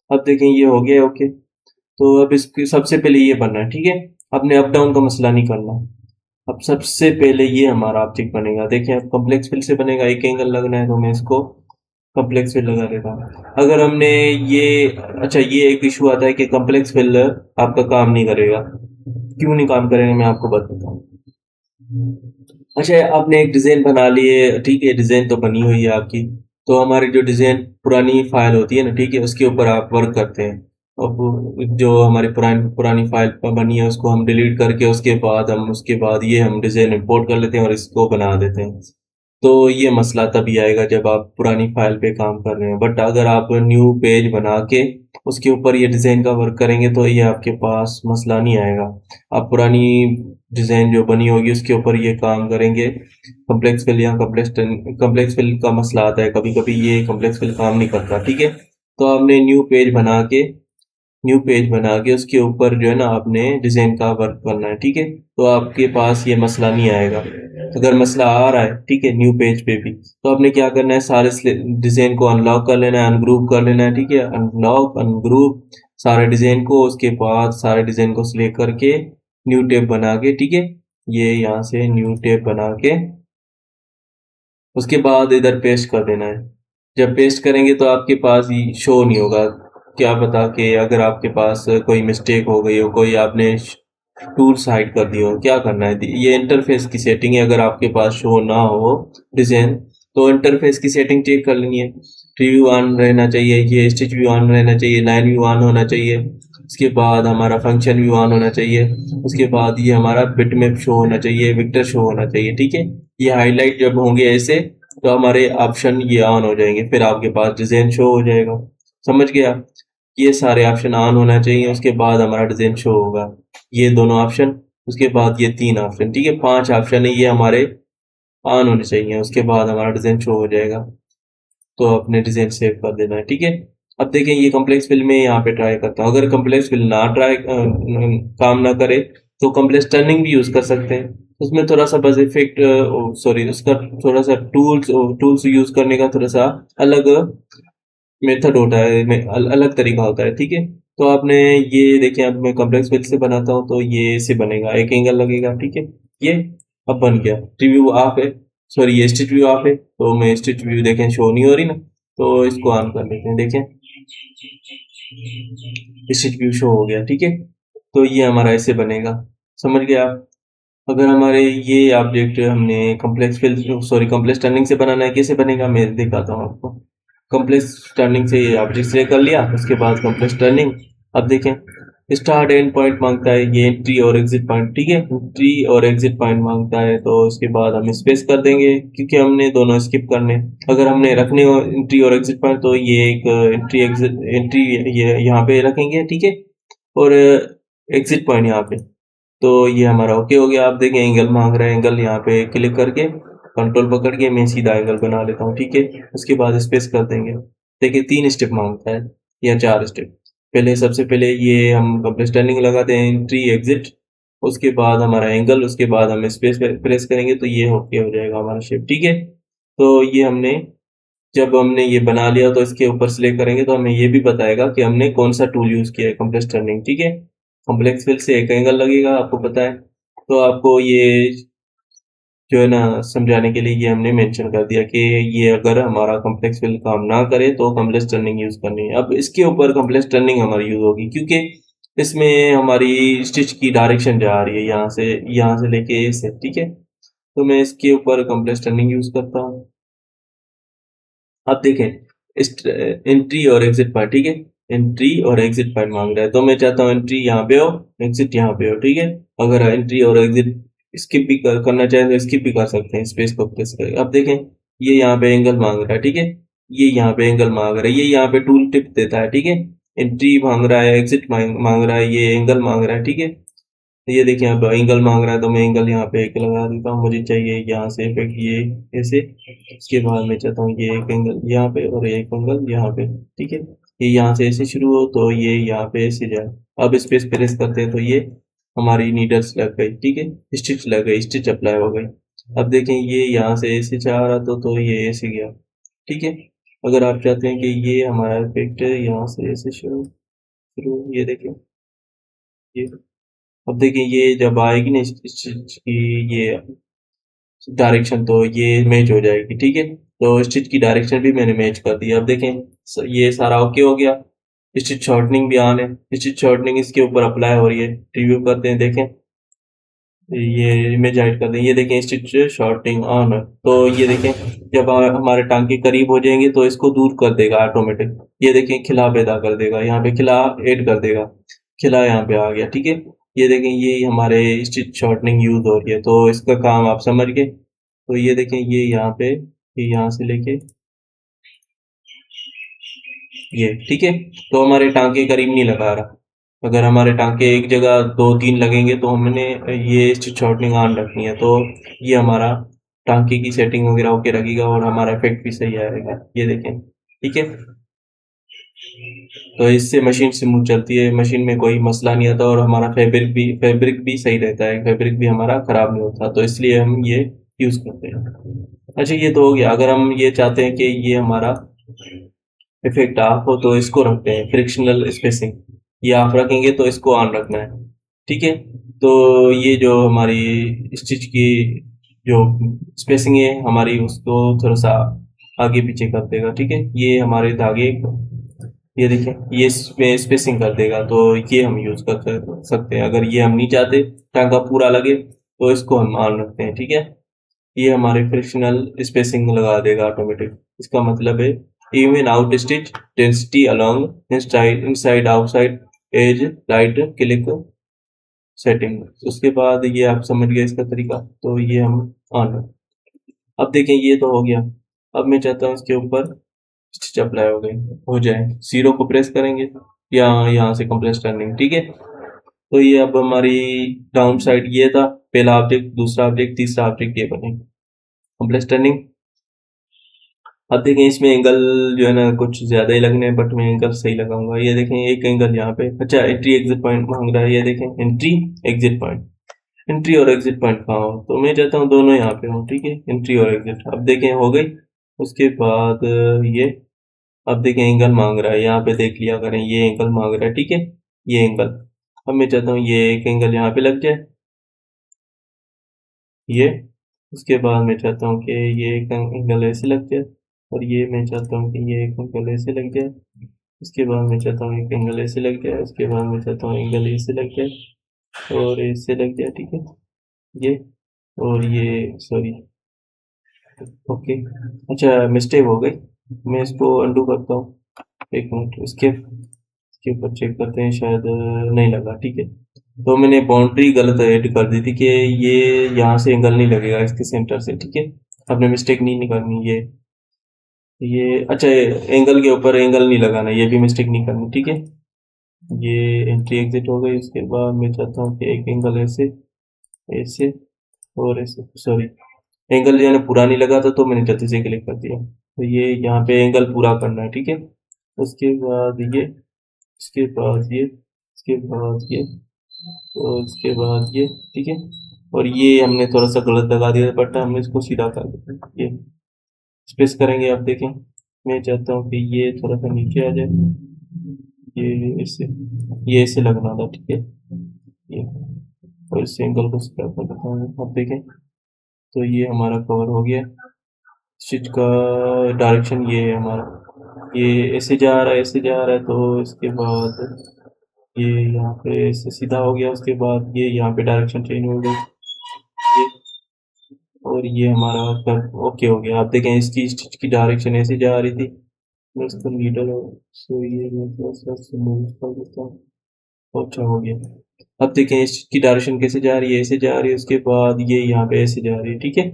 अब देखें ये हो गया ओके। तो अब इसकी सबसे पहले ये बनना है। ठीक है, अपने अप डाउन का मसला नहीं करना। अब सबसे पहले ये हमारा ऑब्जेक्ट बनेगा। देखिए अब कॉम्प्लेक्स फिल से बनेगा, एक एंगल लगना है तो मैं इसको कॉम्प्लेक्स फिल लगा देता हूँ। अगर हमने ये, अच्छा ये एक इशू आता है कि कॉम्प्लेक्स फिल आपका काम नहीं करेगा। क्यों नहीं काम करेगा मैं आपको बताता हूँ। अच्छा आपने एक डिज़ाइन बना ली है, ठीक है, डिज़ाइन तो बनी हुई है आपकी। तो हमारी जो डिज़ाइन पुरानी फाइल होती है ना, ठीक है, उसके ऊपर आप वर्क करते हैं। अब जो हमारी पुरानी पुरानी फाइल बनी है उसको हम डिलीट करके उसके बाद ये हम डिज़ाइन इंपोर्ट कर लेते हैं और इसको बना देते हैं। तो ये मसला तभी आएगा जब आप पुरानी फाइल पे काम कर रहे हैं। बट अगर आप न्यू पेज बना के उसके ऊपर ये डिज़ाइन का वर्क करेंगे तो ये आपके पास मसला नहीं आएगा। आप पुरानी डिज़ाइन जो बनी होगी उसके ऊपर ये काम करेंगे। कम्प्लेक्स फिल या कम्प्लेक्स फिल का मसला आता है कभी कभी, ये कम्प्लेक्स फिल काम नहीं करता। ठीक है, तो आपने न्यू पेज बना के उसके ऊपर जो है ना आपने डिज़ाइन का वर्क करना है। ठीक है, तो आपके पास ये मसला नहीं आएगा। अगर मसला आ रहा है, ठीक है, न्यू पेज पे भी, तो आपने क्या करना है, सारे डिज़ाइन को अनलॉक कर लेना है, अनग्रुप कर लेना है। ठीक है, अनलॉक अनग्रुप सारे डिज़ाइन को, उसके बाद सारे डिज़ाइन को सिलेक्ट करके न्यू टेप बना के, ठीक है, ये यहाँ से न्यू टेप बना के उसके बाद इधर पेस्ट कर देना है। जब पेस्ट करेंगे तो आपके पास ये शो नहीं होगा। क्या पता कि अगर आपके पास कोई मिस्टेक हो गई हो, कोई आपने टूल्स हाइड कर दिए हो, क्या करना है, ये इंटरफेस की सेटिंग है। अगर आपके पास शो ना हो डिज़ाइन तो इंटरफेस की सेटिंग चेक कर लेनी है। प्रीव्यू ऑन रहना चाहिए, ये स्टिच व्यू ऑन रहना चाहिए, लाइन व्यू ऑन होना चाहिए, उसके बाद हमारा फंक्शन व्यू ऑन होना चाहिए, उसके बाद ये हमारा बिटमैप शो होना चाहिए, वेक्टर शो होना चाहिए। ठीक है, ये हाईलाइट जब होंगे ऐसे तो हमारे ऑप्शन ये ऑन हो जाएंगे, फिर आपके पास डिज़ाइन शो हो जाएगा। समझ गया, ये सारे ऑप्शन ऑन होना चाहिए, उसके बाद हमारा डिज़ाइन शो होगा। ये दोनों ऑप्शन, उसके बाद ये 3 ऑप्शन, ठीक है, 5 ऑप्शन है, ये हमारे ऑन होने चाहिए, उसके बाद हमारा डिज़ाइन शो हो जाएगा। तो अपने डिज़ाइन सेव कर देना है। ठीक है, अब देखें ये कम्प्लेक्स फिल में यहाँ पे ट्राई करता हूँ। अगर कम्प्लेक्स फिल ना काम ना करे तो कम्प्लेक्स टर्निंग भी यूज़ कर सकते हैं। उसमें थोड़ा सा बस इफेक्ट, सॉरी, उसका थोड़ा सा टूल्स यूज़ करने का थोड़ा सा अलग मेथड होता है, अलग तरीका होता है। ठीक है, तो आपने ये देखिए, अब मैं कॉम्प्लेक्स फिल से बनाता हूँ तो ये से बनेगा, एक एंगल लगेगा। ठीक है, ये अब बन गया। रिव्यू ऑफ है, सॉरी ये स्टिच व्यू ऑफ है, तो मैं स्टिच व्यू देखें शो नहीं हो रही ना, तो इसको ऑन कर लेते हैं। देखें स्टिच व्यू शो हो गया। ठीक है, तो ये हमारा ऐसे बनेगा। समझ गया आप। अगर हमारे ये ऑब्जेक्ट हमने complex fill, sorry complex turning से बनाना है, कैसे बनेगा मैं दिखाता हूँ आपको। कॉम्प्लेक्स टर्निंग से ये ऑब्जेक्ट सेलेक्ट कर लिया, उसके बाद कॉम्प्लेक्स टर्निंग। अब देखें स्टार्ट एंड पॉइंट मांगता है, ये एंट्री और एग्जिट पॉइंट, ठीक है, एंट्री और एग्जिट पॉइंट मांगता है, तो उसके बाद हम स्पेस कर देंगे क्योंकि हमने दोनों स्किप करने। अगर हमने रखने हो एंट्री और एग्जिट पॉइंट तो ये एक एंट्री एग्जिट एंट्री ये यहाँ पे रखेंगे, ठीक है, और एग्जिट पॉइंट यहाँ पे। तो ये हमारा ओके हो गया। आप देखें एंगल मांग रहा है, एंगल यहाँ पे क्लिक करके कंट्रोल पकड़ के मैं सीधा एंगल बना लेता हूँ, ठीक है। उसके बाद स्पेस कर देंगे। देखिए 3 स्टेप मांगता है या 4 स्टेप। पहले सबसे पहले ये हम कंप्रेस टर्निंग लगाते हैं, एंट्री एग्जिट, उसके बाद हमारा एंगल, उसके बाद हम स्पेस प्रेस करेंगे तो ये ओके हो जाएगा हमारा शेप, ठीक है। तो ये हमने जब हमने ये बना लिया तो इसके ऊपर सिलेक्ट करेंगे तो हमें ये भी बताएगा कि हमने कौन सा टूल यूज किया है, कंप्रेस टर्निंग, ठीक है। कॉम्प्लेक्स फिल से एक एंगल लगेगा, आपको पता है। तो आपको ये जो है ना समझाने के लिए ये हमने मेंशन कर दिया कि ये अगर हमारा कॉम्प्लेक्स फिल काम ना करे तो कॉम्प्लेक्स टर्निंग यूज करनी है। अब इसके ऊपर कॉम्प्लेक्स टर्निंग हमारी यूज होगी क्योंकि इसमें हमारी स्टिच की डायरेक्शन जा रही है यहाँ से लेके ए से, ठीक है। तो मैं इसके ऊपर कॉम्प्लेक्स टर्निंग यूज करता हूँ। अब देखें एंट्री और एग्जिट पॉइंट, ठीक है, एंट्री और एग्जिट पॉइंट मांग रहा है तो मैं चाहता हूँ एंट्री यहाँ पे हो, एग्जिट यहाँ पे हो, ठीक है। अगर एंट्री और एग्जिट स्किप भी करना चाहें तो स्किप भी कर सकते हैं स्पेस को प्रेस करके। अब देखें ये यहाँ पे एंगल मांग रहा है, ठीक है, ये यहाँ पे एंगल मांग रहा है, ये यहाँ पे टूल टिप देता है, ठीक है। एंट्री मांग रहा है, एग्जिट मांग रहा है, ये एंगल मांग रहा है, ठीक है। तो ये देखिए अब एंगल मांग रहा है तो मैं एंगल यहाँ पे एक लगा देता हूँ, मुझे चाहिए यहाँ से इफेक्ट ये ऐसे। इसके बाद मैं चाहता हूँ ये एक एंगल यहाँ पे और एक एंगल यहाँ पे, ठीक है। ये यहाँ से ऐसे शुरू हो तो ये यहाँ पे ऐसे जाए। अब स्पेस प्रेस करते हैं तो ये हमारी नीडल्स लग गई, ठीक है, स्टिच लग गई, स्टिच अप्लाई हो गई। अब देखें ये यहाँ से ऐसे चाह रहा तो ये ऐसे गया, ठीक है। अगर आप चाहते हैं कि ये हमारा इफेक्ट यहाँ से ऐसे शुरू शुरू, ये देखें ये। अब देखिए ये जब आएगी ना स्टिच की ये डायरेक्शन तो ये मैच हो जाएगी, ठीक है। तो स्टिच की डायरेक्शन भी मैंने मैच कर दी। अब देखें ये सारा ओके हो गया। स्टिच शॉर्टनिंग भी ऑन है, स्टिच शॉर्टनिंग इसके ऊपर अप्लाई हो रही है। रिव्यू करते हैं, देखें ये इमेज हाइड कर दें, ये देखें स्टिच शॉर्टिंग ऑन है। तो ये देखें जब हमारे टांके करीब हो जाएंगे तो इसको दूर कर देगा ऑटोमेटिक। ये देखें खिला पैदा कर देगा, यहाँ पे खिला ऐड कर देगा, खिला यहाँ पे आ गया, ठीक है। ये देखें ये हमारे स्टिच शॉर्टनिंग यूज हो रही है तो इसका काम आप समझ गए। तो ये देखें ये यहाँ पे, ये यहाँ से लेके ये, ठीक है। तो हमारे टांके करीब नहीं लगा रहा। अगर हमारे टांके एक जगह 2-3 लगेंगे तो हमने ये स्टिच शॉर्टनिंग ऑन रखनी है तो ये हमारा टांके की सेटिंग वगैरह होके रखेगा और हमारा इफेक्ट भी सही आएगा, ये देखें, ठीक है। तो इससे मशीन स्मूथ चलती है, मशीन में कोई मसला नहीं आता और हमारा फैब्रिक भी सही रहता है, फैब्रिक भी हमारा खराब नहीं होता, तो इसलिए हम ये यूज करते हैं। अच्छा ये तो हो गया। अगर हम ये चाहते हैं कि ये हमारा इफेक्ट ऑफ हो तो इसको रखते हैं फ्रिक्शनल स्पेसिंग, ये ऑफ रखेंगे तो इसको ऑन रखना है, ठीक है। तो ये जो हमारी स्टिच की जो स्पेसिंग है हमारी उसको थोड़ा सा आगे पीछे कर देगा, ठीक है। ये हमारे धागे ये देखें ये स्पेसिंग कर देगा तो ये हम यूज कर सकते हैं। अगर ये हम नहीं चाहते टांका पूरा लगे तो इसको हम ऑन रखते हैं, ठीक है। ये हमारे फ्रिक्शनल स्पेसिंग लगा देगा ऑटोमेटिक। इसका मतलब है even out stitch density along inside inside outside edge right click setting. उसके बाद ये आप समझ गए इसका तरीका, तो ये हम ऑन। अब देखें ये तो हो गया। अब मैं चाहता हूँ इसके ऊपर स्टिच अप्लाई हो जाए, जीरो को प्रेस करेंगे या यहाँ से कंप्रेस टर्निंग, ठीक है। तो ये अब हमारी डाउन साइड ये था पहला ऑब्जेक्ट, दूसरा ऑब्जेक्ट, तीसरा ऑब्जेक्ट ये बने कंप्रेस टर्निंग। अब देखें इसमें एंगल जो है ना कुछ ज्यादा ही लगने हैं बट मैं एंगल सही लगाऊंगा। ये देखें एक एंगल यहाँ पे, अच्छा एंट्री एग्जिट पॉइंट मांग रहा है, ये देखें एंट्री एग्जिट पॉइंट, एंट्री और एग्जिट पॉइंट कहाँ हो तो मैं चाहता हूँ दोनों यहाँ पे हो, ठीक है, एंट्री और एग्जिट। अब देखें हो गई। उसके बाद ये अब देखें एंगल मांग रहा है, यहाँ पे देख लिया करें ये एंगल मांग रहा है, ठीक है, ये एंगल। अब मैं चाहता हूँ ये एक एंगल यहाँ पे लग जाए, ये। उसके बाद मैं चाहता हूँ कि ये एक एंगल ऐसे लग जाए और ये मैं चाहता हूँ कि ये एक एंगल ऐसे लग जाए। उसके बाद मैं चाहता हूँ एक एंगल ऐसे लग जाए, उसके बाद मैं चाहता हूँ एंगल ऐसे लग जाए और ऐसे लग जाए, ठीक है, ये। और ये सॉरी, ओके, अच्छा मिस्टेक हो गई, मैं इसको अंडू करता हूँ, एक मिनट, स्केप। इसके ऊपर चेक करते हैं, शायद नहीं लगा। ठीक है, तो मैंने बाउंड्री गलत ऐड कर दी थी कि ये यहाँ से एंगल नहीं लगेगा इसके सेंटर से। ठीक है, आपने मिस्टेक नहीं करनी। ये अच्छा, एंगल के ऊपर एंगल नहीं लगाना, ये भी मिस्टेक नहीं करनी। ठीक है, ये एंट्री एग्जिट हो गई। उसके बाद मैं चाहता हूँ कि एक एंगल ऐसे, ऐसे और ऐसे, सॉरी एंगल जो है ना पूरा नहीं लगा था तो मैंने जल्दी से क्लिक कर दिया। तो ये यहाँ पे एंगल पूरा करना है। ठीक है, उसके बाद ये, इसके बाद ये, इसके बाद ये, और इसके बाद ये। ठीक है, और ये हमने थोड़ा सा गलत लगा दिया बट हमने इसको सीधा कर दिया। ये स्पेस करेंगे, आप देखें। मैं चाहता हूँ कि ये थोड़ा सा नीचे आ जाए, ये इससे, ये ऐसे लगना था। ठीक है, ये, और इस एंगल को सीधा कर देता हूँ, आप देखें। तो ये हमारा कवर हो गया। स्टिच का डायरेक्शन ये है हमारा, ये ऐसे जा रहा है, ऐसे जा रहा है। तो इसके बाद ये यहाँ पे ऐसे सीधा हो गया। उसके बाद ये यहाँ पे डायरेक्शन चेंज हो गई, ये, और ये हमारा कर्व ओके हो गया। आप देखें इसकी स्टिच की डायरेक्शन ऐसे जा रही थी, मैं इसको नीडल सो ये मैं थोड़ा सा स्मूथ कर देता हूँ। तो अच्छा हो गया। अब देखें इसकी डायरेक्शन कैसे जा रही है, ऐसे जा रही है। उसके बाद ये यहाँ पे ऐसे जा रही है। ठीक है,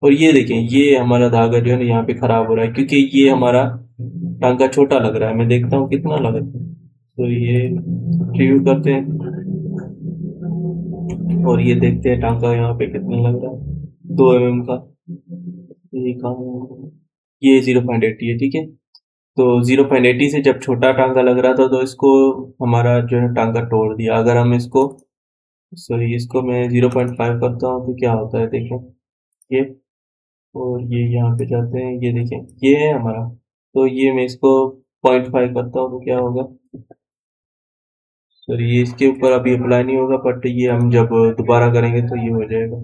और ये देखें ये हमारा धागा जो है ना यहाँ पे खराब हो रहा है क्योंकि ये हमारा टांका छोटा लग रहा है। मैं देखता हूँ कितना लग रहा है। तो ये रिव्यू करते हैं और ये देखते हैं टांका यहाँ पे कितना लग रहा है, 2 mm का। ये कहाँ, ये 0.80 है। ठीक है, तो 0.80 से जब छोटा टांका लग रहा था तो इसको हमारा जो है टांका तोड़ दिया। अगर हम इसको, सॉरी इसको मैं 0.5 करता हूँ तो क्या होता है देखें, ये, और ये यहाँ पे जाते हैं, ये देखें ये है हमारा। तो ये मैं इसको 0.5 करता हूँ तो क्या होगा, सॉरी ये इसके ऊपर अभी अप्लाई नहीं होगा बट ये हम जब दोबारा करेंगे तो ये हो जाएगा।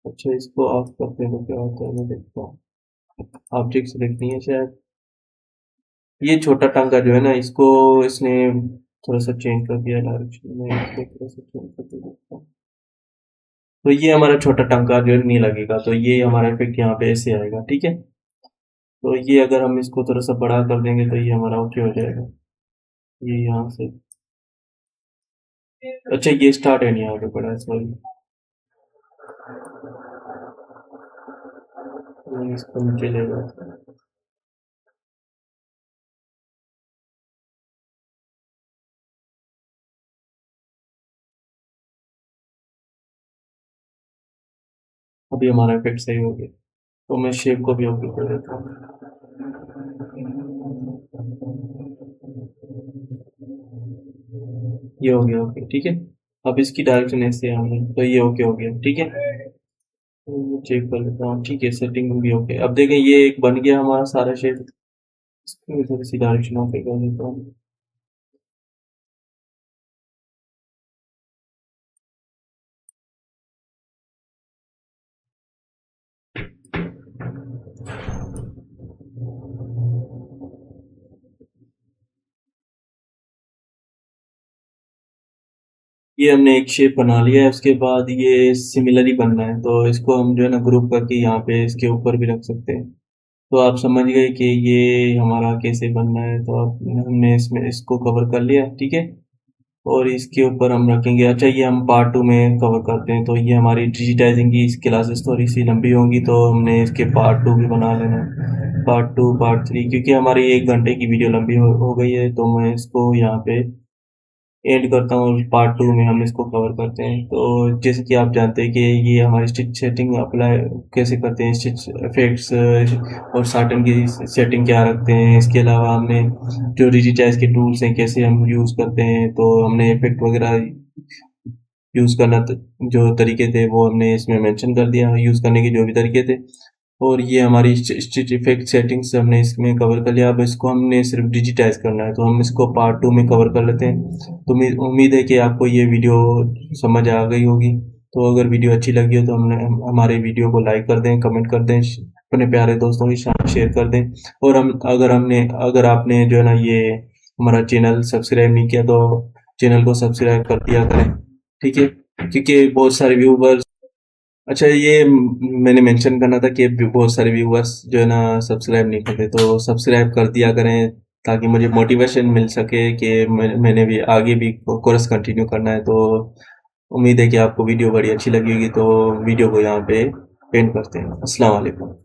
अच्छा, इसको ऑफ करते हैं तो क्या होता है, मैं देखता हूँ। ऑब्जेक्ट सेलेक्ट नहीं है शायद, ये छोटा टांगा जो है ना इसको इसने थोड़ा सा चेंज कर दिया डायरेक्शन में, इसको थोड़ा सा चेंज कर दिया। तो ये हमारा छोटा टांका जो है नहीं लगेगा, तो ये हमारा इफेक्ट यहाँ पे ऐसे आएगा। ठीक है, तो ये अगर हम इसको थोड़ा सा बड़ा कर देंगे तो ये हमारा ओके हो जाएगा। ये यहाँ से, अच्छा ये स्टार्ट है नहीं यहाँ पे पड़ा है, सॉरी इसको नीचे ले जाते हैं। अभी हमारा इफेक्ट सही हो गया, तो मैं शेप को भी ओके कर देता हूँ। ये हो गया ओके। ठीक है, अब इसकी डायरेक्शन ऐसे आ रही है तो ये ओके हो गया। ठीक है, तो ये चेक कर लेता हूँ। ठीक है, सेटिंग भी ओके। अब देखें ये एक बन गया हमारा सारा शेप। इसकी थोड़ी सी डायरेक्शन ओके कर देता हूँ। ये हमने एक शेप बना लिया है। उसके बाद ये सिमिलरली बनना है तो इसको हम जो है ना ग्रुप करके यहाँ पे इसके ऊपर भी रख सकते हैं। तो आप समझ गए कि ये हमारा कैसे बनना है। तो आप, हमने इसमें इसको कवर कर लिया। ठीक है, और इसके ऊपर हम रखेंगे। अच्छा, ये हम पार्ट 2 में कवर करते हैं। तो ये हमारी डिजिटाइजिंग की इस क्लासेस थोड़ी सी लंबी होंगी तो हमने इसके पार्ट 2 भी बना लेना है, पार्ट 2 पार्ट 3, क्योंकि हमारी 1 घंटे की वीडियो लंबी हो गई है। तो मैं इसको यहाँ पे एंड करता हूँ और पार्ट 2 में हम इसको कवर करते हैं। तो जैसे कि आप जानते हैं कि ये हमारी स्टिच सेटिंग अप्लाई कैसे करते हैं, स्टिच इफेक्ट्स और साटन की सेटिंग क्या रखते हैं। इसके अलावा हमने जो डिजिटाइज के टूल्स हैं कैसे हम यूज़ करते हैं, तो हमने इफेक्ट वगैरह यूज़ करना जो तरीके थे वो हमने इसमें मेंशन कर दिया, यूज़ करने के जो भी तरीके थे। और ये हमारी स्टिच इफेक्ट सेटिंग्स हमने इसमें कवर कर लिया। अब इसको हमने सिर्फ डिजिटाइज करना है तो हम इसको पार्ट 2 में कवर कर लेते हैं। तो उम्मीद है कि आपको ये वीडियो समझ आ गई होगी। तो अगर वीडियो अच्छी लगी हो तो हमारे वीडियो को लाइक कर दें, कमेंट कर दें, अपने प्यारे दोस्तों के साथ शेयर कर दें। और अगर आपने जो है ना ये हमारा चैनल सब्सक्राइब नहीं किया तो चैनल को सब्सक्राइब कर दिया करें। ठीक है, क्योंकि बहुत सारे व्यूवर्स अच्छा, ये मैंने मेंशन करना था कि बहुत सारे व्यूअर्स जो है ना सब्सक्राइब नहीं करते, तो सब्सक्राइब कर दिया करें ताकि मुझे मोटिवेशन मिल सके कि मैंने भी आगे भी कोर्स कंटिन्यू करना है। तो उम्मीद है कि आपको वीडियो बड़ी अच्छी लगी होगी, तो वीडियो को यहाँ पे एंड करते हैं। अस्सलाम वालेकुम।